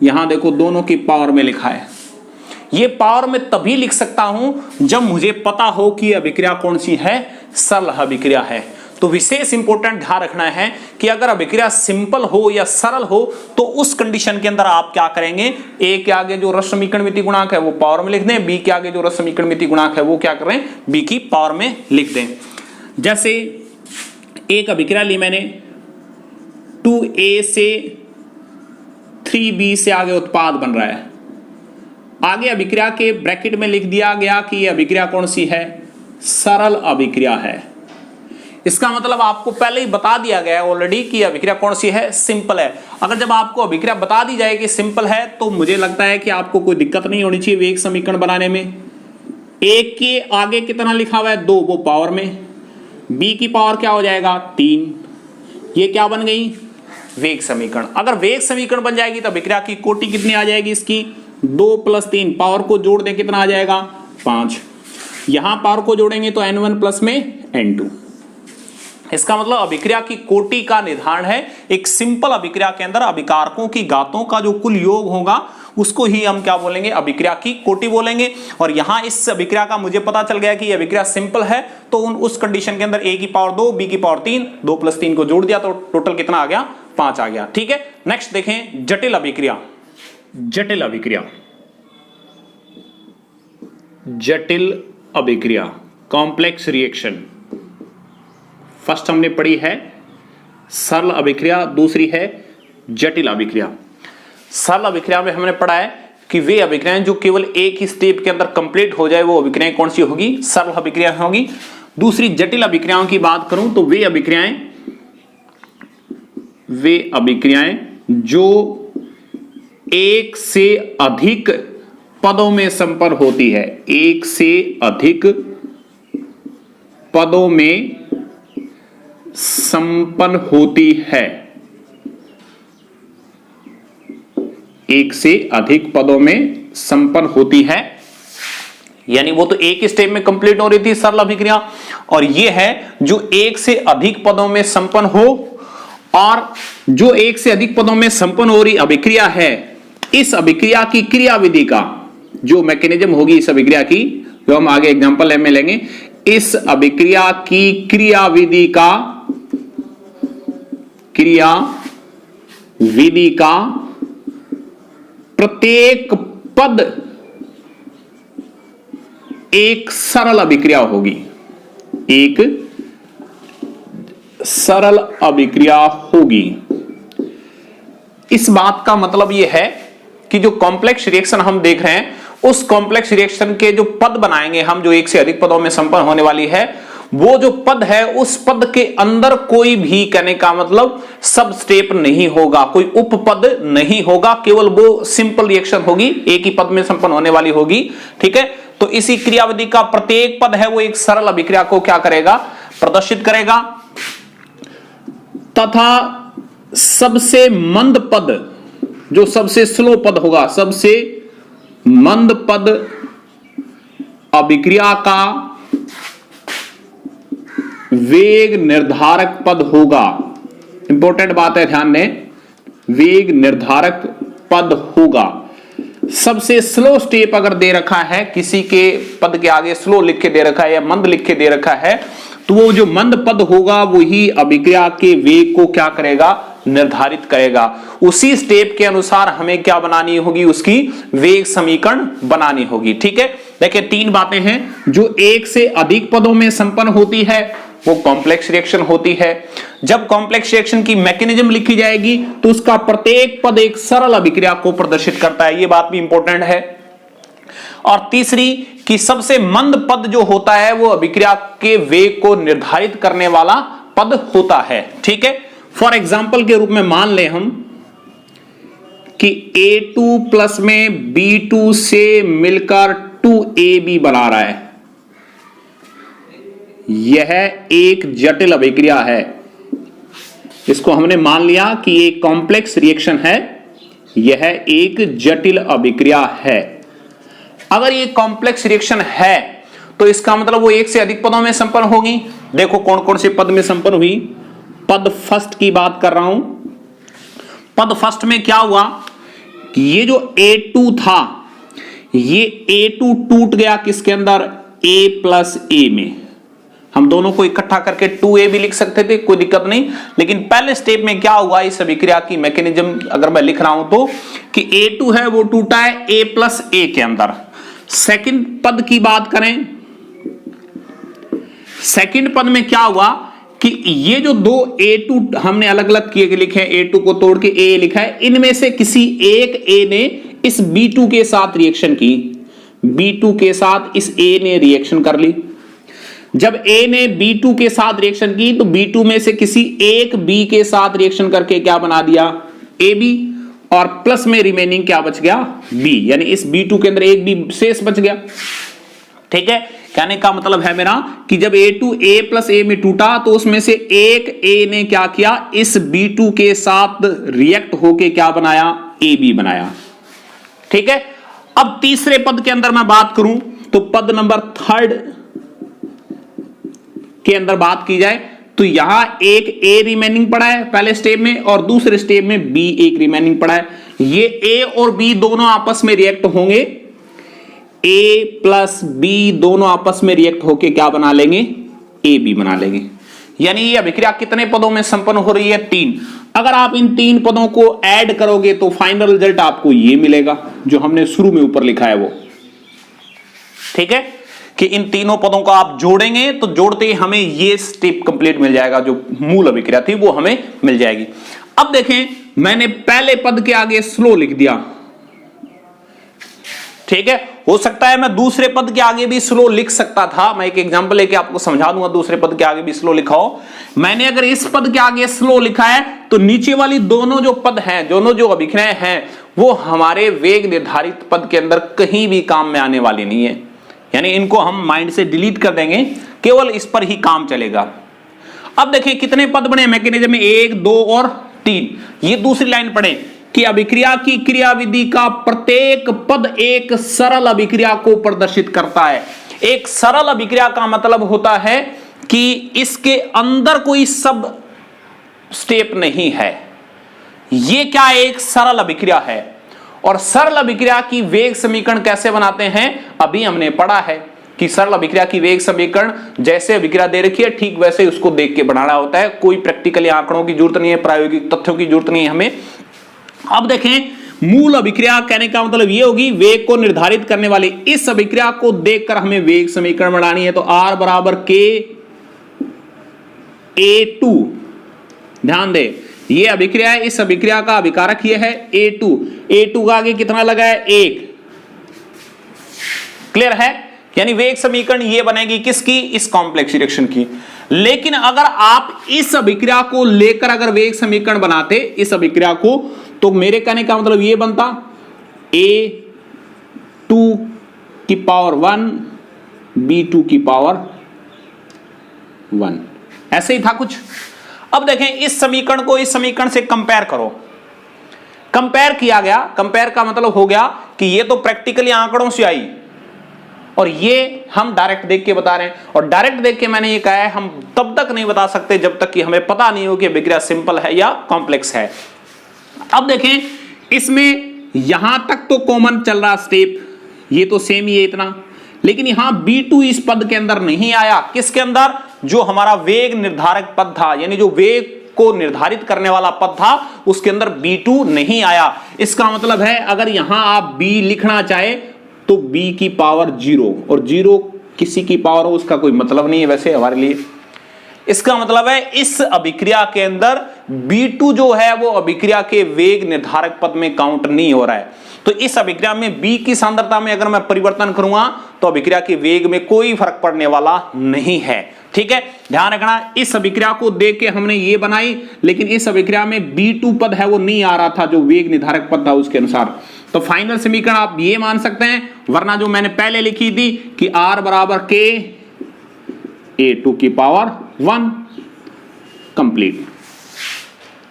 यहां देखो, दोनों की पावर में लिखा है। ये पावर में तभी लिख सकता हूं जब मुझे पता हो कि अभिक्रिया कौन सी है, सरल अभिक्रिया है। तो विशेष इंपॉर्टेंट ध्यान रखना है कि अगर अभिक्रिया सिंपल हो या सरल हो तो उस कंडीशन के अंदर आप क्या करेंगे, ए के आगे जो रस समीकरण मिति गुणांक है वो पावर में लिख दें, बी के आगे जो रस समीकरण मिति गुणांक है वो क्या करें, बी की पावर में लिख दें। जैसे एक अभिक्रिया ली मैंने, 2a से 3b से आगे उत्पाद बन रहा है, आगे अभिक्रिया के ब्रैकेट में लिख दिया गया कि यह अभिक्रिया कौन सी है, सरल अभिक्रिया है। इसका मतलब आपको पहले ही बता दिया गया है ऑलरेडी कि अभिक्रिया कौन सी है, सिंपल है। अगर जब आपको अभिक्रिया बता दी जाए कि सिंपल है तो मुझे लगता है कि आपको कोई दिक्कत नहीं होनी चाहिए वेग समीकरण बनाने में। एक के आगे कितना लिखा हुआ है, 2, वो पावर में, बी की पावर क्या हो जाएगा, 3, ये क्या बन गई, वेग समीकरण। अगर वेग समीकरण बन जाएगी तो अभिक्रिया की कोटि कितनी आ जाएगी इसकी, 2 + 3, पावर को जोड़ दें कितना आ जाएगा, 5। यहां पावर को जोड़ेंगे तो n1 प्लस में n2। इसका मतलब अभिक्रिया की कोटि का निर्धारण है। एक सिंपल अभिक्रिया के अंदर अभिकारकों की घातों का जो कुल योग होगा उसको ही हम क्या बोलेंगे, अभिक्रिया की कोटि बोलेंगे। और यहां इस अभिक्रिया का मुझे पता चल गया कि यह अभिक्रिया सिंपल है, तो उस कंडीशन के अंदर a की पावर 2, b की पावर 3, 2 + 3 को जोड़ दिया तो टोटल कितना आ गया, 5 आ गया। ठीक है, नेक्स्ट देखें जटिल अभिक्रिया। जटिल अभिक्रिया, जटिल अभिक्रिया, कॉम्प्लेक्स रिएक्शन। फर्स्ट हमने पढ़ी है सरल अभिक्रिया, दूसरी है जटिल अभिक्रिया। सरल अभिक्रिया में हमने पढ़ा है कि वे अभिक्रियाएं जो केवल एक ही स्टेप के अंदर कंप्लीट हो जाए वो अभिक्रियाएं कौन सी होगी, सरल अभिक्रिया होगी। दूसरी जटिल अभिक्रियाओं की बात करूं तो वे अभिक्रियाएं जो एक से अधिक पदों में संपन्न होती है, एक से अधिक पदों में संपन्न होती है, एक से अधिक पदों में संपन्न होती है, यानी वो तो एक ही स्टेप में कंप्लीट हो रही थी सरल अभिक्रिया, और ये है जो एक से अधिक पदों में संपन्न हो। और जो एक से अधिक पदों में संपन्न हो रही अभिक्रिया है, इस अभिक्रिया की क्रियाविधि का जो मैकेनिज्म होगी इस अभिक्रिया की, जो हम आगे एग्जांपल में लेंगे, इस अभिक्रिया की क्रियाविधि का प्रत्येक पद एक सरल अभिक्रिया होगी, एक सरल अभिक्रिया होगी। इस बात का मतलब यह है कि जो कॉम्प्लेक्स रिएक्शन हम देख रहे हैं, उस कॉम्प्लेक्स रिएक्शन के जो पद बनाएंगे हम, जो एक से अधिक पदों में संपन्न होने वाली है, वो जो पद है उस पद के अंदर कोई भी, कहने का मतलब सब स्टेप नहीं होगा, कोई उपपद नहीं होगा, केवल वो सिंपल रिएक्शन होगी, एक ही पद में संपन्न होने वाली होगी। ठीक है, तो इसी क्रियाविधि का प्रत्येक पद है वो एक सरल अभिक्रिया को क्या करेगा, प्रदर्शित करेगा। तथा सबसे मंद पद, जो सबसे स्लो पद होगा, सबसे मंद पद अभिक्रिया का वेग निर्धारक पद होगा। इंपॉर्टेंट बात है, ध्यान दें, वेग निर्धारक पद होगा। सबसे स्लो स्टेप अगर दे रखा है, किसी के पद के आगे स्लो लिख के दे रखा है या मंद लिख के दे रखा है, तो वो जो मंद पद होगा वही अभिक्रिया के वेग को क्या करेगा, निर्धारित करेगा। उसी स्टेप के अनुसार हमें क्या बनानी होगी, उसकी वेग समीकरण बनानी होगी। ठीक है, देखिए तीन बातें हैं। जो एक से अधिक पदों में संपन्न होती है वो कॉम्प्लेक्स रिएक्शन होती है। जब कॉम्प्लेक्स रिएक्शन की मैकेनिज्म लिखी जाएगी तो उसका प्रत्येक पद एक सरल अभिक्रिया को प्रदर्शित करता है, ये बात भी इंपॉर्टेंट है। और तीसरी कि सबसे मंद पद जो होता है वो अभिक्रिया के वेग को निर्धारित करने वाला पद होता है। ठीक है, फॉर एग्जाम्पल के रूप में मान लें हम कि A2 प्लस में B2 से मिलकर 2AB बना रहा है। यह एक जटिल अभिक्रिया है, इसको हमने मान लिया कि एक कॉम्प्लेक्स रिएक्शन है, यह एक जटिल अभिक्रिया है। अगर ये कॉम्प्लेक्स रिएक्शन है तो इसका मतलब वो एक से अधिक पदों में संपन्न होगी। देखो कौन कौन से पद में संपन्न हुई। पद फर्स्ट की बात कर रहा हूं। पद फर्स्ट में क्या हुआ कि ये जो A2 था, ये A2 टूट गया किसके अंदर, A प्लस A में। हम दोनों को इकट्ठा करके 2A भी लिख सकते थे, कोई दिक्कत नहीं। लेकिन पहले स्टेप में क्या हुआ, इस अभिक्रिया की मैकेनिज्म अगर मैं लिख रहा हूं तो कि A2 है वो टूटा है A प्लस A के अंदर। सेकंड पद की बात करें, सेकंड पद में क्या हुआ कि ये जो दो A2 हमने अलग अलग किए लिखे हैं, A2 को तोड़ के A लिखा है, इनमें से किसी एक A ने इस B2 के साथ रिएक्शन की, B2 के साथ इस A ने रिएक्शन कर ली। जब A ने B2 के साथ रिएक्शन की तो B2 में से किसी एक B के साथ रिएक्शन करके क्या बना दिया, AB, और प्लस में रिमेनिंग क्या बच गया, B, यानी इस B2 के अंदर एक B शेष बच गया। ठीक है, कहने का मतलब है मेरा कि जब A2 A प्लस A में टूटा तो उसमें से एक A ने क्या किया, इस B2 के साथ रिएक्ट होके क्या बनाया, AB बनाया। ठीक है, अब तीसरे पद के अंदर मैं बात करूं तो पद नंबर थर्ड के अंदर बात की जाए तो यहां एक A रिमेनिंग पड़ा है पहले स्टेप में और दूसरे स्टेप में B एक रिमेनिंग पड़ा है। ये A और B दोनों आपस में रिएक्ट होंगे, A प्लस B दोनों आपस में रिएक्ट होके क्या बना लेंगे, AB बना लेंगे। यानी ये अभिक्रिया कितने पदों में संपन्न हो रही है, 3। अगर आप इन 3 पदों को ऐड करोगे तो फाइनल रिजल्ट आपको ये मिलेगा जो हमने शुरू में ऊपर लिखा है वो। ठीक है, कि इन तीनों पदों को आप जोड़ेंगे तो जोड़ते ही हमें ये स्टेप कंप्लीट मिल जाएगा, जो मूल अभिक्रिया थी वो हमें मिल जाएगी। अब देखें, मैंने पहले पद के आगे स्लो लिख दिया। ठीक है, हो सकता है मैं दूसरे पद के आगे भी स्लो लिख सकता था। मैं एक एग्जांपल लेके आपको समझा दूंगा, दूसरे पद के आगे भी स्लो लिखा हो। मैंने अगर इस पद के आगे स्लो लिखा है तो नीचे वाली दोनों जो पद हैं, दोनों जो अभिक्रियाएं हैं, वो हमारे वेग निर्धारित पद के अंदर कहीं भी काम में आने वाली नहीं है। यानी इनको हम माइंड से डिलीट कर देंगे, केवल इस पर ही काम चलेगा। अब देखिए कितने पद बने मैकेनिज्म में, 1, 2 और 3। ये दूसरी लाइन पढ़े कि अभिक्रिया की क्रियाविधि का प्रत्येक पद एक सरल अभिक्रिया को प्रदर्शित करता है। एक सरल अभिक्रिया का मतलब होता है कि इसके अंदर कोई सब स्टेप नहीं है। ये क्या एक सरल अभिक्रिया है। और सरल अभिक्रिया की वेग समीकरण कैसे बनाते हैं, अभी हमने पढ़ा है कि सरल अभिक्रिया की वेग समीकरण जैसे अभिक्रिया दे रखी है ठीक वैसे उसको देख के बनाना होता है। कोई प्रैक्टिकली आंकड़ों की जरूरत नहीं है, प्रायोगिक तथ्यों की जरूरत नहीं है हमें। अब देखें, मूल अभिक्रिया कहने का मतलब ये होगी वेग को निर्धारित करने वाली। इस अभिक्रिया को देखकर हमें वेग समीकरण बनानी है, तो R बराबर K A2। ध्यान दे, ये अभिक्रिया है, इस अभिक्रिया का अभिकारक ये है A2। A2 का आगे कितना लगा है, 1। क्लियर है यानी वेग समीकरण ये बनेगी किसकी, इस कॉम्प्लेक्स रिएक्शन की। लेकिन अगर आप इस अभिक्रिया को लेकर अगर वेग समीकरण बनाते इस अभिक्रिया को, तो मेरे कहने का मतलब ये बनता A2 की पावर 1 B2 की पावर 1, ऐसे ही था कुछ। अब देखें इस समीकरण को इस समीकरण से कंपेयर करो। कंपेयर किया गया, कंपेयर का मतलब हो गया कि ये तो प्रैक्टिकली आंकड़ों से आई और ये हम डायरेक्ट देख के बता रहे हैं। और डायरेक्ट देख के मैंने ये कहा है हम तब तक नहीं बता सकते जब तक कि हमें पता नहीं हो कि अभिक्रिया सिंपल है या कॉम्प्लेक्स है। अब देखें इसमें यहां तक तो कॉमन चल रहा स्टेप, ये तो सेम ही है इतना, लेकिन यहां B2 इस पद के अंदर नहीं आया। किसके अंदर, जो हमारा वेग निर्धारक पद था, यानी जो वेग को निर्धारित करने वाला पद था उसके अंदर B2 नहीं आया। इसका मतलब है अगर यहां आप B लिखना चाहे तो B की पावर 0, और 0 किसी की पावर हो उसका कोई मतलब नहीं है वैसे हमारे लिए। इसका मतलब है इस अभिक्रिया के अंदर B2 जो है वो अभिक्रिया के वेग निर्धारक पद में काउंट नहीं हो रहा है। तो इस अभिक्रिया में B की सांद्रता में अगर मैं परिवर्तन करूंगा तो अभिक्रिया के वेग में कोई फर्क पड़ने वाला नहीं है। ठीक है, ध्यान रखना। इस अभिक्रिया को देख के हमने ये बनाई, लेकिन इस अभिक्रिया में B2 पद है वो नहीं आ रहा था जो वेग निर्धारक पद था उसके अनुसार। तो फाइनल समीकरण आप ये मान सकते हैं, वरना जो मैंने पहले लिखी थी कि R बराबर K A2 की पावर 1 कंप्लीट।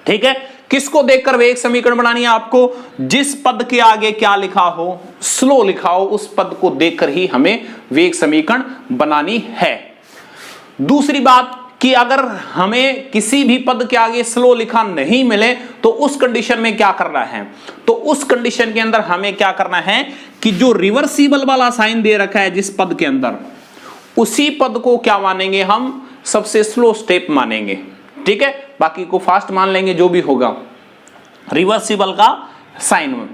ठीक है, किसको देखकर वेग समीकरण बनानी है आपको, जिस पद के आगे क्या लिखा हो, स्लो लिखा हो, उस पद को देखकर ही हमें वेग समीकरण बनानी है। दूसरी बात कि अगर हमें किसी भी पद के आगे स्लो लिखा नहीं मिले तो उस कंडीशन में क्या करना है, तो उस कंडीशन के अंदर हमें क्या करना है कि जो रिवर्सिबल वाला साइन दे रखा है जिस पद के अंदर, उसी पद को क्या मानेंगे हम, सबसे स्लो स्टेप मानेंगे। ठीक है, बाकी को फास्ट मान लेंगे जो भी होगा, रिवर्सिबल का साइन।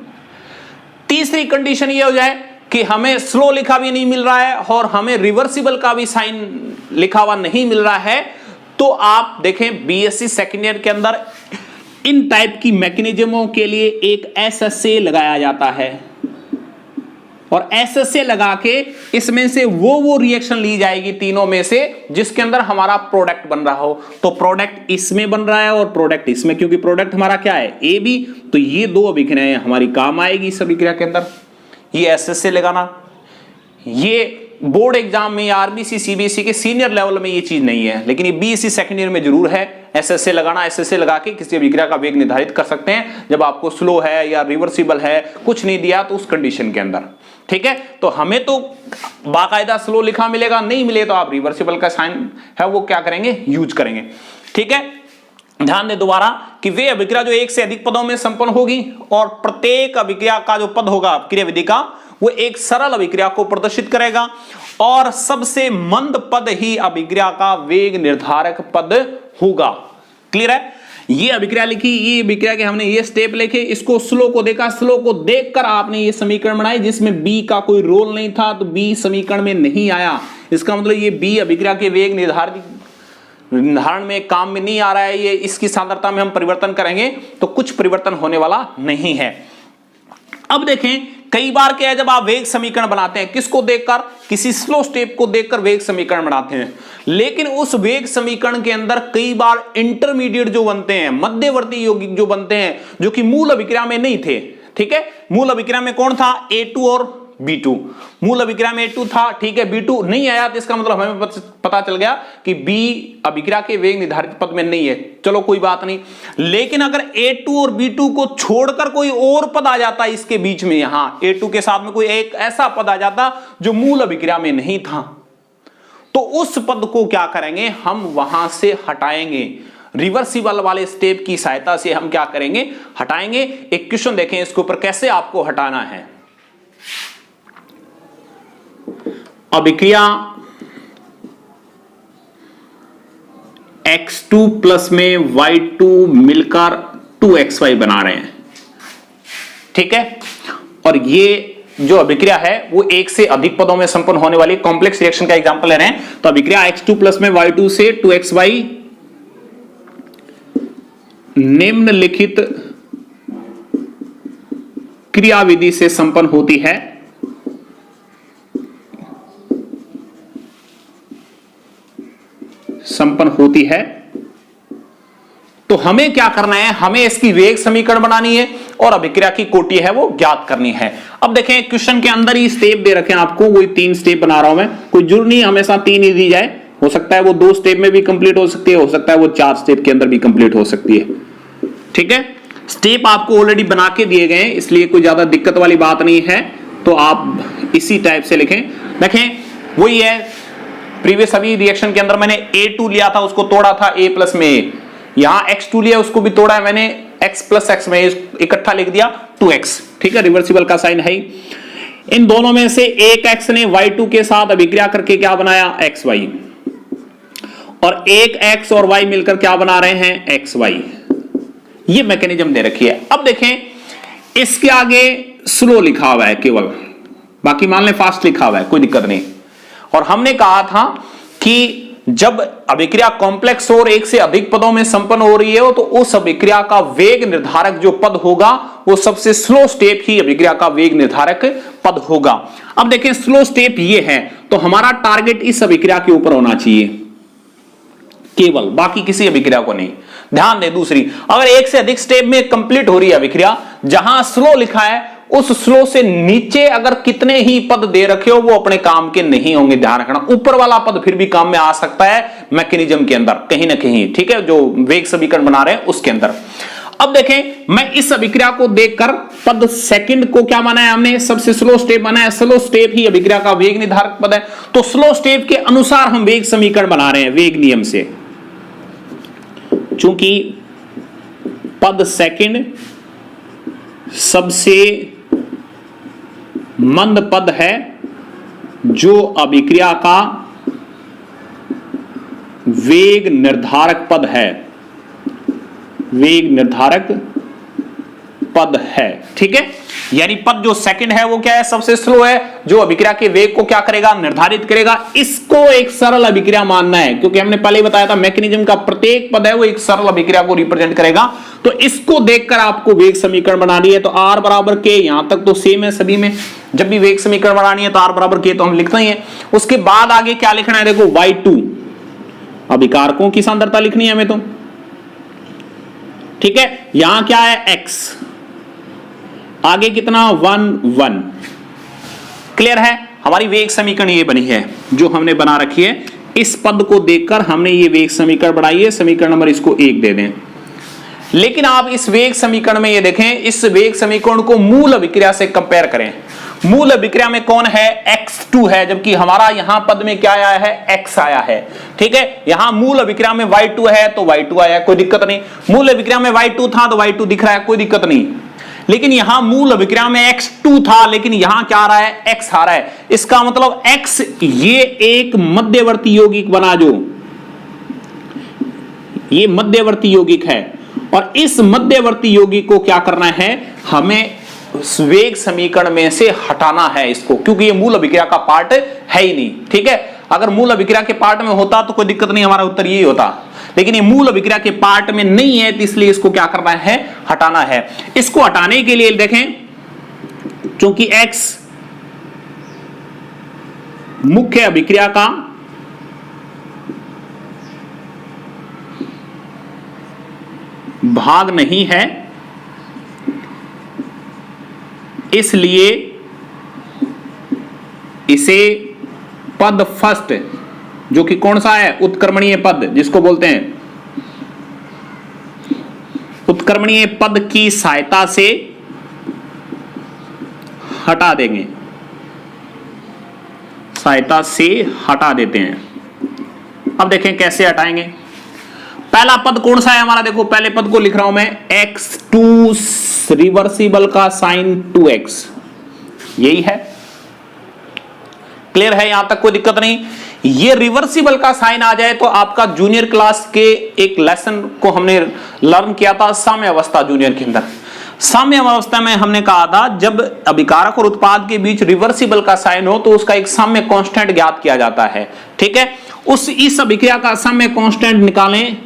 तीसरी कंडीशन ये हो जाए कि हमें स्लो लिखा भी नहीं मिल रहा है और हमें रिवर्सिबल का भी साइन लिखा हुआ नहीं मिल रहा है, तो आप देखें बीएससी सेकेंड ईयर के अंदर इन टाइप की मैकेनिज्मों के लिए एक एसएसए लगाया जाता है, और एसएसए लगा के इसमें से वो रिएक्शन ली जाएगी तीनों में से जिसके अंदर हमारा प्रोडक्ट बन रहा हो। तो प्रोडक्ट इसमें बन रहा है और प्रोडक्ट इसमें, क्योंकि प्रोडक्ट हमारा क्या है ए बी, तो ये दो अभिक्रियाएं हमारी काम आएगी इस अभिक्रिया के अंदर। ये एसएसए लगाना, ये बोर्ड एग्जाम में या आरबीसी सीबीएसई के सीनियर लेवल में ये चीज नहीं है, लेकिन ये बीएससी सेकंड ईयर में जरूर है एसएसए लगाना। एसएसए लगा के किसी अभिक्रिया का वेग निर्धारित कर सकते हैं जब आपको स्लो है या रिवर्सिबल है, कुछ नहीं दिया तो उस कंडीशन के अंदर। ठीक है, तो हमें तो बाकायदा स्लो लिखा मिलेगा, नहीं मिले तो आप रिवर्सिबल का साइन है वो क्या करेंगे, यूज करेंगे। ठीक है, ध्यान दें दोबारा कि वे अभिक्रिया जो एक से अधिक पदों में संपन्न होगी और प्रत्येक अभिक्रिया का जो पद होगा क्रियाविधि का वो एक सरल अभिक्रिया को प्रदर्शित करेगा, और सबसे मंद पद ही अभिक्रिया का वेग निर्धारक पद होगा। क्लियर है, ये अभिक्रिया लिखी, ये अभिक्रिया के हमने ये स्टेप लिखे, इसको स्लो को देखा, स्लो को देखकर आपने ये समीकरण बनाए जिसमें बी का कोई रोल नहीं था, तो बी समीकरण में नहीं आया। इसका मतलब ये बी अभिक्रिया के वेग निर्धारण में काम में नहीं आ रहा है, ये इसकी सांद्रता में हम परिवर्तन करेंगे तो कुछ परिवर्तन होने वाला नहीं है। अब देखें कई बार क्या है, जब आप वेग समीकरण बनाते हैं किसको देखकर, किसी स्लो स्टेप को देखकर वेग समीकरण बनाते हैं, लेकिन उस वेग समीकरण के अंदर कई बार इंटरमीडिएट जो बनते हैं, मध्यवर्ती यौगिक जो बनते हैं, जो कि मूल अभिक्रिया में नहीं थे। ठीक है, मूल अभिक्रिया में कौन था, A2 और B2। मूल अभिक्रिया में A2 था, ठीक है, B2 नहीं आया, तो इसका मतलब हमें पता चल गया कि B अभिक्रिया के वेग निर्धारित पद में नहीं है। चलो कोई बात नहीं, लेकिन अगर A2 और B2 को छोड़कर कोई और पद आ जाता इसके बीच में, यहां A2 के साथ में कोई एक ऐसा पद आ जाता जो मूल अभिक्रिया में नहीं था, तो उस पद को क्या करेंगे, हम वहां से हटाएंगे। रिवर्सिबल वाले स्टेप की सहायता से हम क्या करेंगे, हटाएंगे। एक क्वेश्चन देखें इसके ऊपर कैसे आपको हटाना है। अभिक्रिया x2 प्लस में y2 मिलकर 2xy बना रहे हैं। ठीक है, और ये जो अभिक्रिया है वो एक से अधिक पदों में संपन्न होने वाली कॉम्प्लेक्स रिएक्शन का एग्जांपल ले रहे हैं। तो अभिक्रिया x2 प्लस में y2 से 2xy निम्नलिखित क्रियाविधि से संपन्न होती है। होती है तो हमें क्या करना है, हमें इसकी वेग समीकरण बनानी है और अभिक्रिया की कोटि है वो ज्ञात करनी है। अब देखें क्वेश्चन के अंदर ही स्टेप दे रखे हैं आपको, वही 3 स्टेप बना रहा हूं मैं, कोई जरूर नहीं हमेशा 3 ही दी जाए, हो सकता है वो 2 स्टेप में भी कंप्लीट हो सकती है, हो सकता है वो 4 स्टेप के अंदर भी कंप्लीट हो सकती है। ठीक है, स्टेप आपको ऑलरेडी बना के दिए गए हैं, इसलिए कोई ज्यादा दिक्कत वाली बात नहीं है, तो आप इसी टाइप से लिखें। देखें वही है, प्रीवियस अभी रिएक्शन के अंदर मैंने A2 लिया था, उसको तोड़ा था A प्लस में A, यहां X2 लिया उसको भी तोड़ा है मैंने X प्लस X में इकट्ठा लिख दिया 2X। ठीक है, रिवर्सिबल का साइन है। इन दोनों में से एक X ने Y2 के साथ अभिक्रिया करके क्या बनाया XY, और एक X और Y मिलकर क्या बना रहे हैं XY। ये मैकेनिज्म दे रखी है। अब देखें इसके आगे स्लो लिखा हुआ है केवल, बाकी मान लें फास्ट लिखा हुआ है, कोई दिक्कत नहीं। और हमने कहा था कि जब अभिक्रिया कॉम्प्लेक्स और एक से अधिक पदों में संपन्न हो रही है तो उस अभिक्रिया का वेग निर्धारक जो पद होगा वो सबसे स्लो स्टेप ही अभिक्रिया का वेग निर्धारक पद होगा। अब देखें स्लो स्टेप ये है, तो हमारा टारगेट इस अभिक्रिया के ऊपर होना चाहिए केवल, बाकी किसी अभिक्रिया को नहीं। ध्यान दें दूसरी, अगर एक से अधिक स्टेप में कंप्लीट हो रही है अभिक्रिया, जहां स्लो लिखा है उस स्लो से नीचे अगर कितने ही पद दे रखे हो वो अपने काम के नहीं होंगे, ध्यान रखना। ऊपर वाला पद फिर भी काम में आ सकता है मैकेनिज्म के अंदर कहीं ना कहीं, ठीक है, जो वेग समीकरण बना रहे हैं उसके अंदर। अब देखें मैं इस अभिक्रिया को देखकर पद सेकंड को क्या माना है हमने, सबसे स्लो स्टेप माना है। स्लो स्टेप ही अभिक्रिया का वेग निर्धारक पद है, तो स्लो स्टेप के अनुसार हम वेग समीकरण बना रहे हैं वेग नियम से। चूंकि पद सेकंड सबसे मंद पद है जो अभिक्रिया का वेग निर्धारक पद है, वेग निर्धारक पद है। ठीक है, यानी पद जो सेकंड है वो क्या है, सबसे स्लो है, जो अभिक्रिया के वेग को क्या करेगा, निर्धारित करेगा। इसको एक सरल अभिक्रिया मानना है, क्योंकि हमने पहले ही बताया था मैकेनिज्म का प्रत्येक पद है वो एक सरल अभिक्रिया को रिप्रेजेंट करेगा। तो इसको देखकर आपको वेग समीकरण बनानी है। तो R बराबर K, यहां तक तो सेम है सभी में, जब भी वेग समीकरण बनानी है तो R बराबर K तो हम लिखते ही है। उसके बाद आगे क्या लिखना है, देखो Y2 अभिकारकों की सांद्रता लिखनी है हमें तो। ठीक है, यहां क्या है X, आगे कितना 1 1। क्लियर है, हमारी वेग समीकरण ये बनी है जो हमने बना रखी है। इस पद को देखकर हमने ये वेग समीकरण बनाई है, समीकरण नंबर इसको 1 दे दें। लेकिन आप इस वेग समीकरण में ये देखें, इस वेग समीकरण को मूल अभिक्रिया से कंपेयर करें। मूल अभिक्रिया में कौन है, X2 है, जबकि हमारा यहां पद में क्या आया है, X आया है। ठीक है, यहां मूल अभिक्रिया में Y2 है तो Y2 आया, कोई दिक्कत नहीं। मूल अभिक्रिया में Y2 था तो Y2 दिख रहा है, कोई दिक्कत नहीं। लेकिन यहां मूल अभिक्रिया में X2 था, लेकिन यहां क्या आ रहा है, X आ रहा है। इसका मतलब X ये एक मध्यवर्ती यौगिक बना, जो ये मध्यवर्ती यौगिक है, और इस मध्यवर्ती यौगिक को क्या करना है, हमें वेग समीकरण में से हटाना है इसको, क्योंकि ये मूल अभिक्रिया का पार्ट है ही नहीं। ठीक है, अगर मूल अभिक्रिया के पार्ट में होता तो कोई दिक्कत नहीं, हमारा उत्तर यही होता, लेकिन ये मूल अभिक्रिया के पार्ट में नहीं है, तो इसलिए इसको क्या करना है, हटाना है। इसको हटाने के लिए देखें, क्योंकि X मुख्य अभिक्रिया का भाग नहीं है, इसलिए इसे पद फर्स्ट, जो कि कौन सा है, उत्क्रमणीय पद जिसको बोलते हैं, उत्क्रमणीय पद की सहायता से हटा देंगे, सहायता से हटा देते हैं। अब देखें कैसे हटाएंगे। पहला पद कौन सा है हमारा, देखो पहले पद को लिख रहा हूं मैं, X2 रिवर्सिबल का साइन 2X, यही है। क्लियर है, यहां तक कोई दिक्कत नहीं। ये रिवर्सिबल का साइन आ जाए तो आपका जूनियर क्लास के एक लेसन को हमने लर्न किया था साम्य अवस्था जूनियर के अंदर। साम्य अवस्था में हमने कहा था जब अभिकारक और उत्पाद के बीच रिवर्सिबल का साइन हो तो उसका एक साम्य कांस्टेंट ज्ञात किया जाता है। ठीक है, इस अभिक्रिया का साम्य कांस्टेंट निकालें,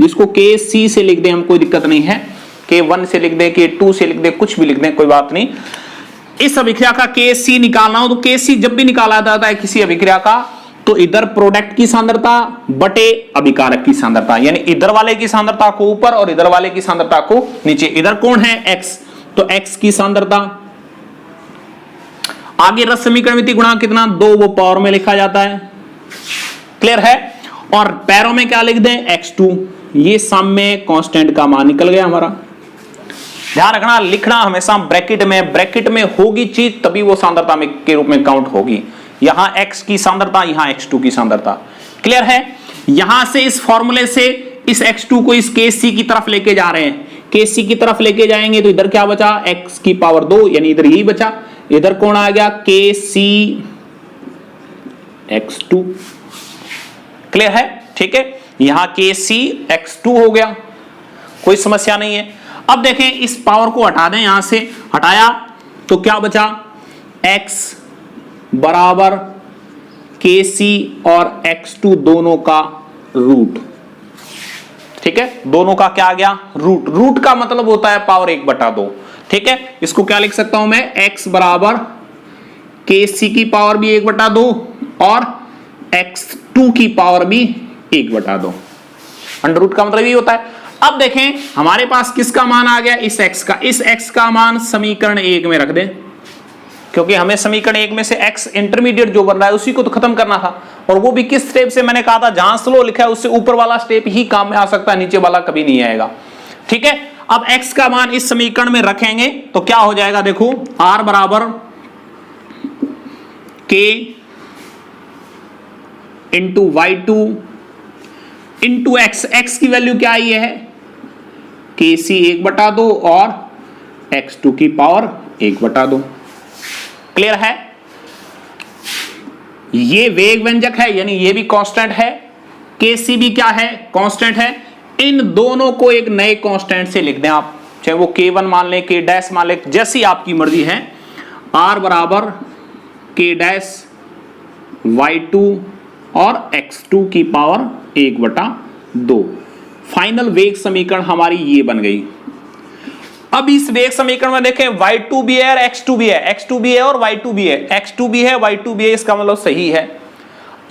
जिसको Kc से लिख दें हम, कोई दिक्कत नहीं है, K1 से लिख दें, K2 से लिख दें, कुछ भी लिख दें, कोई बात नहीं। इस अभिक्रिया का Kc निकालना हो तो Kc जब भी निकाला जाता है किसी अभिक्रिया का, तो इधर प्रोडक्ट की सांद्रता बटे अभिकारक की सांद्रता, यानी इधर वाले की सांद्रता को ऊपर और इधर वाले की सांद्रता को नीचे। इधर कौन है x, तो x की सांद्रता। आगे रस समीकरण में गुणा कितना 2, वो पावर में लिखा जाता है, क्लियर है। और पैरों में क्या लिख दें x2, ये साम्य कांस्टेंट का मान निकल गया हमारा। ध्यान रखना, लिखना हमेशा ब्रैकेट में होगी चीज तभी वो सांद्रता में के रूप में काउंट होगी। यहां x की सांद्रता, यहां x2 की सांद्रता, क्लियर है। यहां से इस फॉर्मूले से इस x2 को इस kc की तरफ लेके जा रहे हैं, kc की तरफ लेके जाएंगे तो इधर क्या बचा x की पावर 2, यानी इधर यही बचा। इधर कौन आ गया kc x2, क्लियर है, ठीक है। यहां kc x2 हो गया, कोई समस्या नहीं है। अब देखें इस पावर को हटा दें, यहां से हटाया तो क्या बचा x बराबर kc और x2 दोनों का रूट, ठीक है। दोनों का क्या आ गया रूट, रूट का मतलब होता है पावर 1/2, ठीक है। इसको क्या लिख सकता हूं मैं, x बराबर kc की पावर भी 1/2 और x2 की पावर भी 1/2। अंडर रूट का मतलब ये होता है। अब देखें हमारे पास किसका मान आ गया, इस x का मान समीकरण 1 में रख दें, क्योंकि हमें समीकरण 1 में से x इंटरमीडिएट जो बन रहा है उसी को तो खत्म करना था, और वो भी किस स्टेप से, मैंने कहा था जहां स्लो लिखा है उससे ऊपर वाला स्टेप ही काम में आ सकता है, नीचे वाला कभी नहीं आएगा, ठीक है। अब x का मान इस समीकरण में रखेंगे तो क्या हो जाएगा, देखो r बराबर k into y2 into x की वैल्यू क्या आई है kc 1/2 और x2 की पावर 1/2, क्लियर है। ये वेग व्यंजक है, यानी ये भी कांस्टेंट है, kc भी क्या है कांस्टेंट है। इन दोनों को एक नए कांस्टेंट से लिख दें आप, चाहे वो k1 मान लें, k डैश मान लें, जैसी आपकी मर्जी है। r बराबर k डैश y2 और x2 की पावर 1/2। फाइनल वेग समीकरण हमारी ये बन गई। अब इस वेग समीकरण में देखें y2 भी है और x2 भी है, x2 भी है और y2 भी है, x2 भी है y2 भी है, इसका मतलब सही है।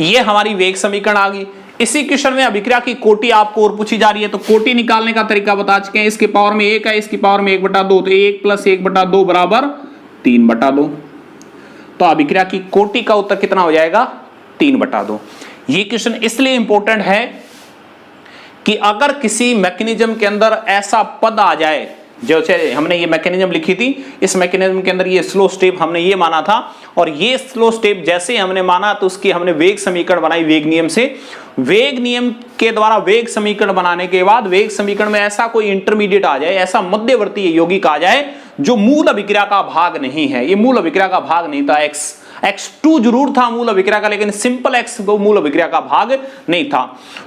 ये हमारी वेग समीकरण आ गई। इसी क्वेश्चन में अभिक्रिया की कोटि आपको और पूछी जा रही है, तो कोटि निकालने का तरीका बता चुके हैं। इसके पावर में 1 है, इसकी पावर में 1/2, तो 1 + 1/2 बराबर 3/2। तो अभिक्रिया की कोटि का उत्तर कितना हो जाएगा 3/2। ये क्वेश्चन इसलिए इंपॉर्टेंट है कि अगर किसी मैकेनिज्म के अंदर ऐसा पद आ जाए, जैसे हमने ये मैकेनिज्म लिखी थी, इस मैकेनिज्म के अंदर ये स्लो स्टेप हमने ये माना था, और ये स्लो स्टेप जैसे हमने माना तो उसकी हमने वेग समीकरण बनाई वेग नियम से। वेग नियम के द्वारा वेग समीकरण बनाने के बाद वेग समीकरण में ऐसा कोई इंटरमीडिएट आ जाए, ऐसा मध्यवर्ती यौगिक आ जाए जो मूल अभिक्रिया का भाग नहीं है। ये मूल अभिक्रिया का भाग नहीं था, x2 जरूर था मूल अभिक्रिया का, लेकिन सिंपल x वो मूल अभिक्रिया का भाग नहीं था।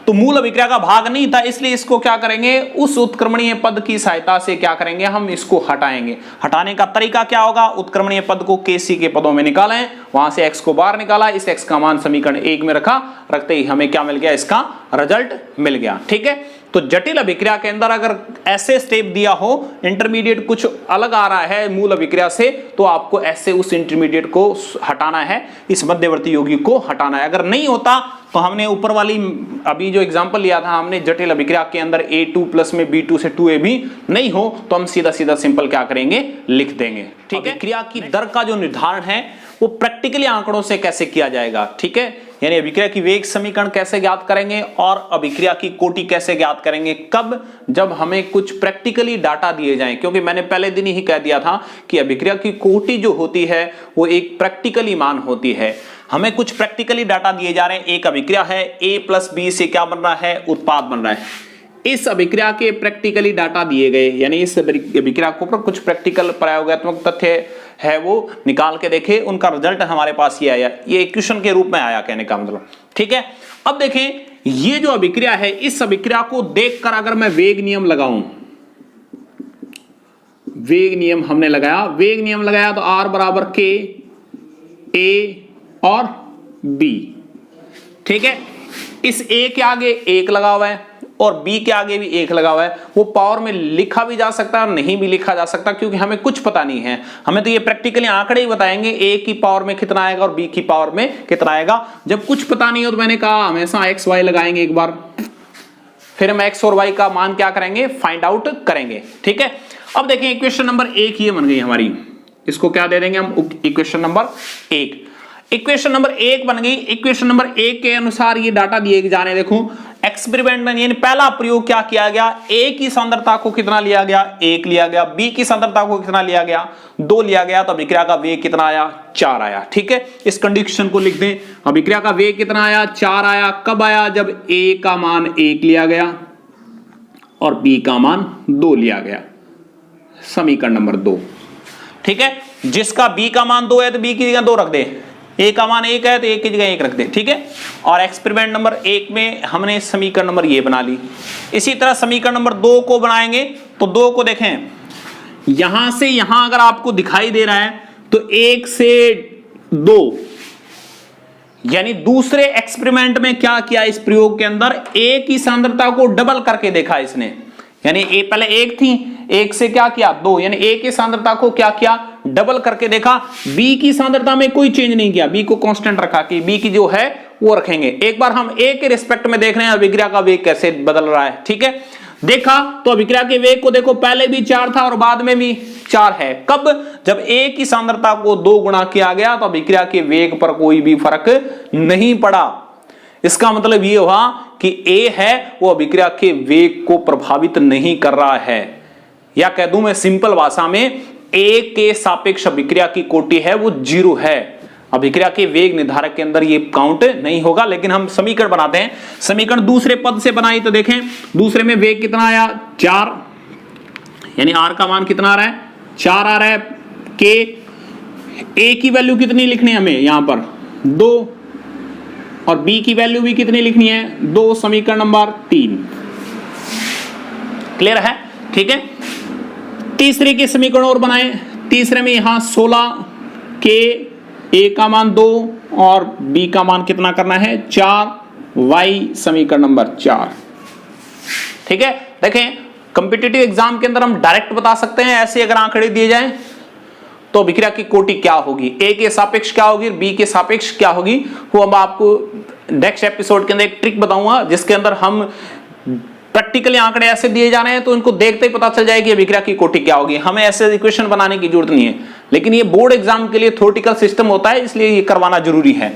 तो मूल अभिक्रिया का भाग नहीं था, इसलिए इसको क्या करेंगे, उस उत्क्रमणीय पद की सहायता से क्या करेंगे, हम इसको हटाएंगे। हटाने का तरीका क्या होगा, उत्क्रमणीय पद को kc के पदों में निकालें, वहां से x को बाहर निकाला, इस x का मान समीकरण 1 में रखा, रखते ही हमें क्या मिल गया, इसका रिजल्ट मिल गया, ठीक है। तो जटिल अभिक्रिया के अंदर अगर ऐसे स्टेप दिया हो, इंटरमीडिएट कुछ अलग आ रहा है मूल अभिक्रिया से, तो आपको ऐसे उस इंटरमीडिएट को हटाना है, इस मध्यवर्ती यौगिक को हटाना है। अगर नहीं होता तो हमने ऊपर वाली अभी जो एग्जांपल लिया था, हमने जटिल अभिक्रिया के अंदर A2+ में B2 से 2A भी नहीं हो तो हम सीधा सीधा सिंपल क्या करेंगे, लिख देंगे, ठीक है। अभिक्रिया की दर का जो निर्धारण है वो प्रैक्टिकली आंकड़ों से कैसे किया जाएगा, ठीक है। यानी अभिक्रिया की वेग समीकरण कैसे ज्ञात करेंगे और अभिक्रिया की कोटि कैसे ज्ञात करेंगे, कब, जब हमें कुछ प्रैक्टिकली डाटा दिए जाएं। क्योंकि मैंने पहले दिन ही कह दिया था कि अभिक्रिया की कोटि जो होती है वो एक प्रैक्टिकली मान होती है। हमें कुछ प्रैक्टिकली डाटा दिए जा रहे हैं, एक अभिक्रिया है, A + B से क्या बन रहा है, उत्पाद बन रहा है। इस अभिक्रिया के प्रैक्टिकली डाटा दिए गए, यानी इस अभिक्रिया को पर कुछ प्रैक्टिकल प्रयोगात्मक तथ्य है वो निकाल के देखे, उनका रिजल्ट हमारे पास ये आया, ये इक्वेशन के रूप में आया, कहने का मतलब, ठीक है। अब देखें ये जो अभिक्रिया है, इस अभिक्रिया को देखकर अगर मैं वेग नियम लगाऊं, वेग नियम हमने लगाया, वेग नियम लगाया तो R बराबर K A और B, ठीक है। इस A के आगे 1 लगा हुआ है और बी के आगे भी 1 लगा हुआ है। वो पावर में लिखा भी जा सकता है और नहीं भी लिखा जा सकता, क्योंकि हमें कुछ पता नहीं है। हमें तो ये प्रैक्टिकली आंकड़े ही बताएंगे ए की पावर में कितना आएगा और बी की पावर में कितना आएगा। जब कुछ पता नहीं हो तो मैंने कहा हमेशा एक्स वाई लगाएंगे एक बार, फिर हम एक्स और वाई का मान क्या करेंगे, फाइंड आउट करेंगे। ठीक है, अब देखें इक्वेशन नंबर 1 ये बन गई हमारी, इसको क्या दे देंगे हम, इक्वेशन नंबर 1। इक्वेशन नंबर 1 बन गई। इक्वेशन नंबर 1 के अनुसार ये डाटा दिए जा रहे हैं। देखो एक्सपेरिमेंट में यानी पहला प्रयोग क्या किया गया, ए की सांद्रता को कितना लिया गया, 1 लिया गया। बी की सांद्रता को कितना लिया गया, 2 लिया गया। तो अभिक्रिया का वेग कितना आया, 4 आया। ठीक है, इस कंडीशन को लिख दें। अभिक्रिया का वेग कितना आया, 4 आया। कब आया, जब ए का मान 1 लिया गया और बी का मान 2 लिया गया। समीकरण नंबर 2। ठीक है, जिसका बी का मान 2 है तो बी की जगह 2 रख दे, ए का मान 1 है तो ए की जगह 1 रख दे। ठीक है, और एक्सपेरिमेंट नंबर 1 में हमने समीकरण नंबर ये बना ली। इसी तरह समीकरण नंबर 2 को बनाएंगे तो 2 को देखें, यहां से यहां अगर आपको दिखाई दे रहा है तो 1 से 2, यानी दूसरे एक्सपेरिमेंट में क्या किया, इस प्रयोग के अंदर ए की सांद्रता को डबल करके देखा इसने। यानी ए पहले 1 थी, 1 से क्या किया 2, यानी ए की सांद्रता को क्या किया, डबल करके देखा। बी की सांद्रता में कोई चेंज नहीं किया, बी को कांस्टेंट रखा कि बी की जो है वो रखेंगे। एक बार हम ए के रिस्पेक्ट में देख रहे हैं अभिक्रिया का वेग कैसे बदल रहा है। ठीक है, देखा तो अभिक्रिया के वेग को देखो, पहले भी 4 था और बाद में भी 4 है। कब, जब ए की सांद्रता को 2 गुणा किया गया तो अभिक्रिया के वेग पर कोई भी फर्क नहीं पड़ा। इसका मतलब ये हुआ कि ए है वो अभिक्रिया के वेग को प्रभावित नहीं कर रहा है, या कह दूं मैं सिंपल भाषा में, ए के सापेक्ष अभिक्रिया की कोटि है वो 0 है। अभिक्रिया के वेग निर्धारक के अंदर ये काउंट नहीं होगा। लेकिन हम समीकरण बनाते हैं, समीकरण दूसरे पद से बनाई तो देखें दूसरे में वेग कितना आया, 4, यानी आर का मान कितना आ रहा है, 4 आ रहा है। के ए की वैल्यू कितनी लिखनी है हमें यहां पर, 2, और बी की वैल्यू भी कितनी लिखनी है, 2। समीकरण नंबर 3 क्लियर है। ठीक है, तीसरे के समीकरण और बनाए। तीसरे में यहां 16 के ए का मान 2 और बी का मान कितना करना है, 4, वाई समीकरण नंबर 4। ठीक है, देखें कॉम्पिटिटिव एग्जाम के अंदर हम डायरेक्ट बता सकते हैं, ऐसे अगर आंकड़े दिए जाएं तो अभिक्रिया की कोटि क्या होगी, ए के सापेक्ष क्या होगी, बी के सापेक्ष क्या होगी, वो अब आपको नेक्स्ट एपिसोड के अंदर एक ट्रिक बताऊंगा, जिसके अंदर हम प्रैक्टिकली आंकड़े ऐसे दिए जा रहे हैं तो इनको देखते ही पता चल जाएगी अभिक्रिया की कोटि क्या होगी। हमें ऐसे इक्वेशन बनाने की जरूरत नहीं है, लेकिन ये बोर्ड एग्जाम के लिए थ्योरेटिकल सिस्टम होता है, इसलिए ये करवाना जरूरी है।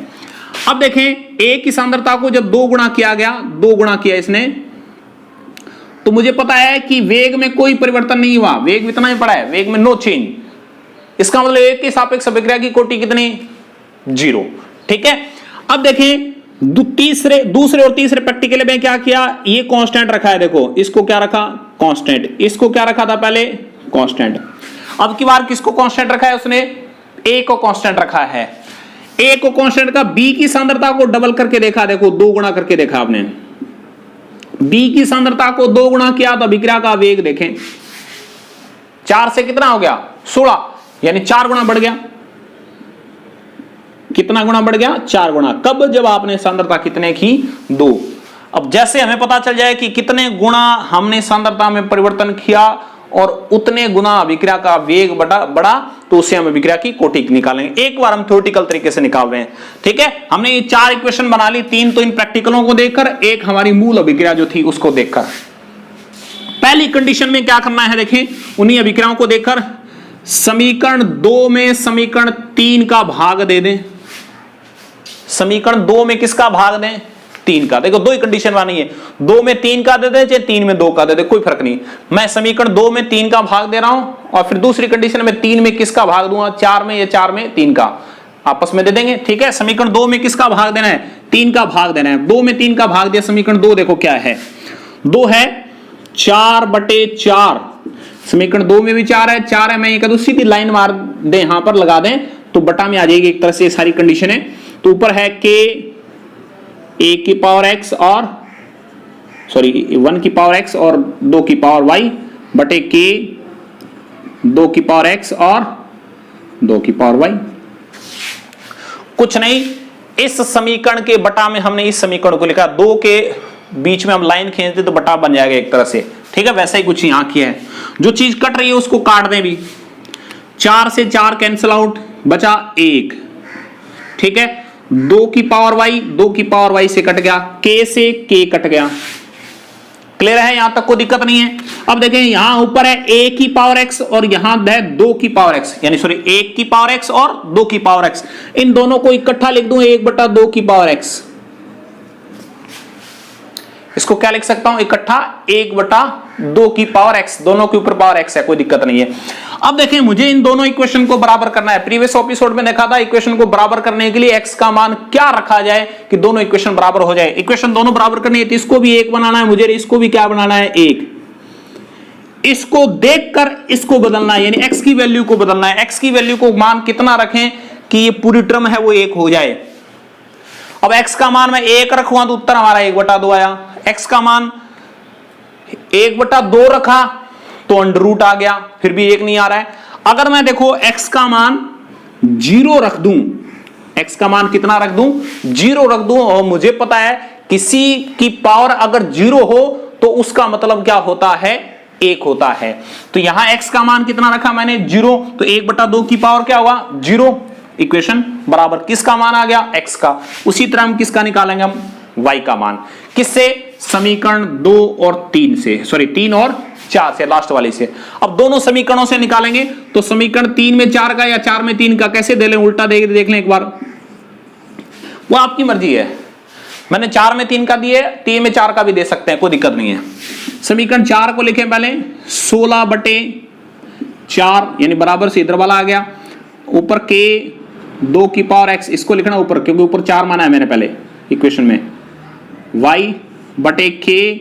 अब देखें ए की सांद्रता को जब 2 गुणा किया गया, 2 गुणा किया इसने, तो मुझे पता है कि वेग में कोई परिवर्तन नहीं हुआ, वेग इतना ही पड़ा है, वेग में नो चेंज। इसका मतलब एक के सापेक्ष अभिक्रिया की कोटि कितनी, 0। ठीक है, अब देखें दूसरे और तीसरे प्रैक्टिकल में क्या किया, ये कांस्टेंट रखा है। देखो इसको क्या रखा, कांस्टेंट। इसको क्या रखा था पहले, कांस्टेंट। अब की बार किसको कांस्टेंट रखा है उसने, ए को कांस्टेंट रखा है। ए को कांस्टेंट का, बी की सांद्रता को डबल करके देखा। देखो 2 गुणा करके देखा आपने, बी की सांद्रता को 2 गुणा किया तो अभिक्रिया का वेग देखें, 4 से कितना हो गया, 16, यानी 4 गुणा बढ़ गया। कितना गुणा बढ़ गया, 4 गुणा। कब, जब आपने सांद्रता कितने की, 2। अब जैसे हमें पता चल जाए कि कितने गुणा हमने सांद्रता में परिवर्तन किया और उतने गुना अभिक्रिया का वेग बढ़ा, तो उससे हम अभिक्रिया की कोटि निकालेंगे। एक बार हम थ्योरेटिकल तरीके से निकाल रहे हैं। ठीक है, हमने ये 4 इक्वेशन बना ली, 3 तो इन प्रैक्टिकलों को देखकर, एक हमारी मूल अभिक्रिया जो थी उसको देखकर। पहली कंडीशन में क्या करना है, देखें उन्हीं अभिक्रियाओं को देखकर समीकरण 2 में समीकरण 3 का भाग दे दें। समीकरण 2 में किसका भाग दें, 3 का। देखो 2 ही कंडीशन बनानी है, 2 में 3 का दे दे चाहे 3 में 2 का दे दे, कोई फर्क नहीं। मैं समीकरण 2 में 3 का भाग दे रहा हूं और फिर दूसरी कंडीशन में 3 में किसका भाग दूंगा, 4 में या 4 में 3 का, आपस में दे देंगे। ठीक है, समीकरण 2 में किसका भाग देना है, 3 का भाग देना है। 2 में 3 का भाग दिया, समीकरण 2 देखो क्या है, 2 है 4/4। समीकरण 2 में भी 4 है, 4 है। मैं ये कह दूं सीधी लाइन मार दें, यहां पर लगा दें तो बटा में आ जाएगी एक तरह से सारी कंडीशन है। तो ऊपर है के ए की पावर एक्स और 1 की पावर एक्स और 2 की पावर वाई बटे के 2 की पावर एक्स और 2 की पावर वाई। कुछ नहीं, इस समीकरण के बटा में हमने इस समीकरण को लिखा, 2 के बीच में हम लाइन खींचते तो बटा बन जाएगा एक तरह से, ठीक है। वैसा ही कुछ यहां किया है, जो चीज कट रही है उसको काट दें भी। 4 से 4 कैंसिल आउट, बचा 1, ठीक है। 2 की पावर वाई, 2 की पावर वाई से कट गया, k से k कट गया। क्लियर है, यहां तक कोई दिक्कत नहीं है। अब देखें यहां ऊपर है a की पावर x और यहां है 2 की पावर x, यानी सॉरी 1 की पावर x और 2 की पावर x। इन दोनों को इकट्ठा लिख दूं 1/2 की पावर x। इसको क्या लिख सकता हूं इकट्ठा 1/2 की पावर x, दोनों के ऊपर पावर x है, कोई दिक्कत नहीं है। अब देखें मुझे इन दोनों इक्वेशन को बराबर करना है। प्रीवियस एपिसोड में देखा था इक्वेशन को बराबर करने के लिए x का मान क्या रखा जाए कि दोनों इक्वेशन बराबर हो जाए। इक्वेशन दोनों बराबर करनी है तो इसको भी 1 बनाना है मुझे, इसको भी क्या बनाना है 1। इसको देखकर इसको बदलना है, यानी x की वैल्यू को बदलना है। x की वैल्यू को मान कितना रखें कि ये पूरी टर्म है वो 1 हो जाए। अब x का मान मैं 1 रखूंगा तो उत्तर हमारा 1/2 आया। x का मान 1/2 रखा तो अंडर रूट आ गया, फिर भी 1 नहीं आ रहा है। अगर मैं देखो x का मान 0 रख दूं, x का मान कितना रख दूं 0 रख दूं, और मुझे पता है किसी की पावर अगर 0 हो तो उसका मतलब क्या होता है 1 होता है। तो यहां x का मान कितना रखा मैंने 0, तो 1/2 की पावर क्या होगा 0। इक्वेशन बराबर किसका मान आ गया x का। उसी तरह हम किसका निकालेंगे हम y का मान, किससे समीकरण 2 और 3 से, सॉरी 3 और 4 से, लास्ट वाली से। अब दोनों समीकरणों से निकालेंगे तो समीकरण 3 में 4 का या 4 में 3 का कैसे दे लें, उल्टा देख लें एक बार, वो आपकी मर्जी है। मैंने 4 में 3 का दिए, 3 में 4 का भी दे सकते हैं, कोई दिक्कत नहीं है। समीकरण 4 को लिखें पहले 16/4 यानी बराबर से इधर वाला आ गया, ऊपर k 2 की पावर x, इसको लिखना ऊपर क्योंकि ऊपर 4 माना है मैंने पहले इक्वेशन में, y/k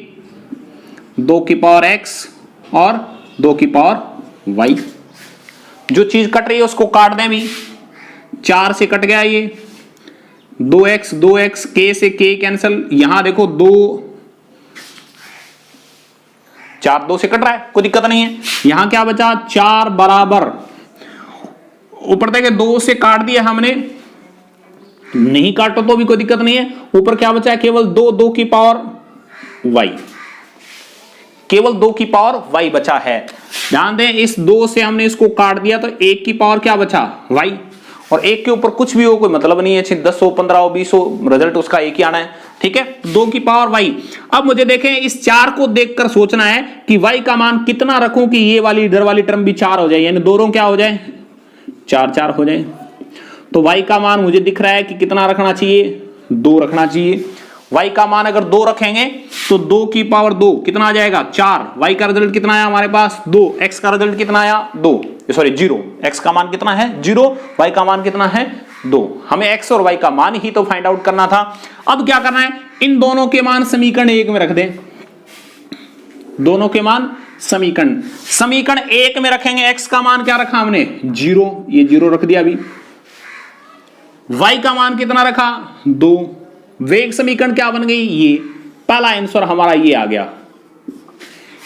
2 की पावर x और 2 की पावर y। जो चीज कट रही है उसको काट दें भी, 4 से कट गया ये, 2x k से k कैंसिल, यहां देखो 2 4 2 से कट रहा है, कोई दिक्कत नहीं है। यहां क्या बचा 4 बराबर, ऊपर देखे 2 से काट दिया हमने, नहीं काटो तो भी कोई दिक्कत नहीं है। ऊपर क्या बचा है केवल 2 की पावर y, केवल 2 की पावर y बचा है। ध्यान दें इस 2 से हमने इसको काट दिया तो 1 की पावर क्या बचा y, और 1 के ऊपर कुछ भी हो कोई मतलब नहीं है, 10 हो 15 हो 20 हो रिजल्ट उसका 1 ही आना है, ठीक है। 2 की पावर y। अब मुझे देखें इस 4 को देखकर सोचना है कि y का मान कितना रखूं कि ये वाली इधर वाली टर्म भी 4 हो जाए, यानी दोनों क्या हो जाए 4 हो जाए। तो y का मान मुझे दिख रहा है कि कितना रखना चाहिए 2 रखना चाहिए। y का मान अगर 2 रखेंगे तो 2 की पावर 2 कितना आ जाएगा 4, y का रिजल्ट कितना आया हमारे पास 2, x का रिजल्ट कितना आया 2, सॉरी 0, x का मान कितना है 0, y का मान कितना है 2। हमें x और y का मान ही तो फाइंड आउट करना था। अब क्या करना है, इन दोनों के मान समीकरण 1 में रख दें, दोनों के मान समीकरण 1 में रखेंगे। x का मान क्या रखा हमने 0, ये 0 रख दिया अभी। y का मान कितना रखा 2, वेग समीकरण क्या बन गई ये, पहला आंसर हमारा ये आ गया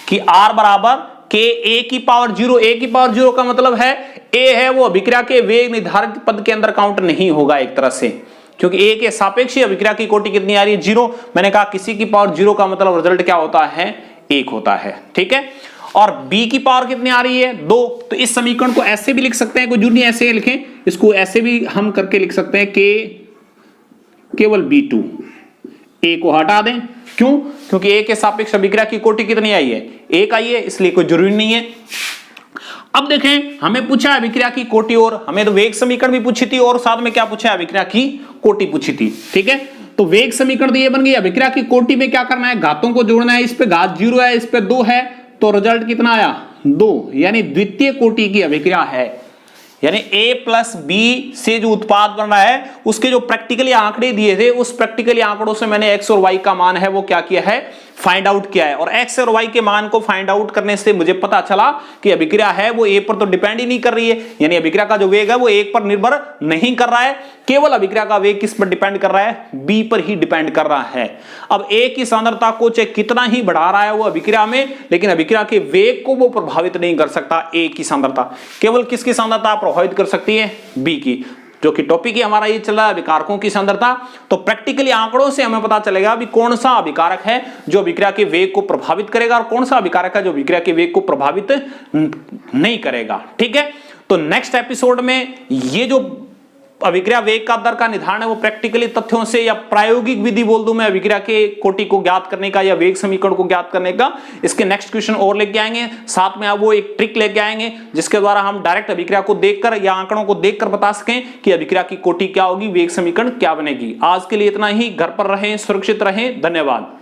कि r बराबर k a की पावर 0, a की पावर 0 का मतलब है a है वो अभिक्रिया के वेग निर्धारित पद के अंदर काउंट नहीं होगा एक तरह से, क्योंकि a के सापेक्ष अभिक्रिया की कोटि कितनी आ रही है 0। मैंने कहा किसी की पावर 0 का मतलब रिजल्ट क्या होता है 1 होता है, ठीक है। और b की पावर कितनी आ रही है 2, तो इस समीकरण को ऐसे भी लिख सकते हैं, कोई जरूरी नहीं ऐसे लिखें, इसको ऐसे भी हम करके लिख सकते हैं k केवल b2, a को हटा दें, क्यों, क्योंकि a के सापेक्ष अभिक्रिया की कोटि कितनी आई है 1 आई है, इसलिए कोई जरूरी नहीं है। अब देखें हमें पूछा अभिक्रिया की कोटि, और हमें तो वेग समीकरण भी पूछी थी और साथ में क्या पूछा अभिक्रिया की कोटि पूछी थी, ठीक है। तो वेग समीकरण तो ये बन गई, अभिक्रिया की कोटि में क्या करना है घातों को जोड़ना है, इस पे घात 0 है इस पे 2 है, तो रिजल्ट कितना आया 2, यानी द्वितीय कोटि की अभिक्रिया है। यानी a प्लस b से जो उत्पाद बन रहा है उसके जो प्रैक्टिकली आंकड़े दिए थे उस प्रैक्टिकली आंकड़ों से मैंने x और y का मान है वो क्या किया है फाइंड आउट किया है। और x और y के मान को फाइंड आउट करने से मुझे पता चला कि अभिक्रिया है वो a पर तो डिपेंड ही नहीं कर रही है, यानी अभिक्रिया का जो वेग है वो 1 पर निर्भर नहीं कर रहा है, केवल अभिक्रिया का वेग किस पर डिपेंड कर रहा है b पर ही डिपेंड कर रहा है। अब a की सांद्रता को चाहे कितना ही बढ़ा रहा है वो अभिक्रिया में, लेकिन अभिक्रिया के वेग को वो प्रभावित नहीं कर सकता। a की सांद्रता केवल किसकी सांद्रता प्रभावित कर सकती है b की। जो कि टॉपिक ही हमारा ये चल रहा है अभिकारकों की सांद्रता। तो प्रैक्टिकली आंकड़ों से हमें पता चलेगा भी कौन सा अभिकारक है जो अभिक्रिया के वेग को प्रभावित करेगा और कौन सा अभिकारक है जो अभिक्रिया के वेग को प्रभावित नहीं करेगा। ठीक है, तो नेक्स्ट एपिसोड में ये जो अभिक्रिया वेग का दर का निर्धारण है वो प्रैक्टिकली तथ्यों से या प्रायोगिक विधि बोल दूं मैं अभिक्रिया के कोटि को ज्ञात करने का या वेग समीकरण को ज्ञात करने का, इसके नेक्स्ट क्वेश्चन और लेके आएंगे। साथ में आप वो एक ट्रिक लेके आएंगे जिसके द्वारा हम डायरेक्ट अभिक्रिया को देखकर या आंकड़ों को देखकर बता सकें कि अभिक्रिया की कोटि क्या होगी, वेग समीकरण क्या बनेगी। आज के लिए इतना ही। घर पर रहें, सुरक्षित रहें। धन्यवाद।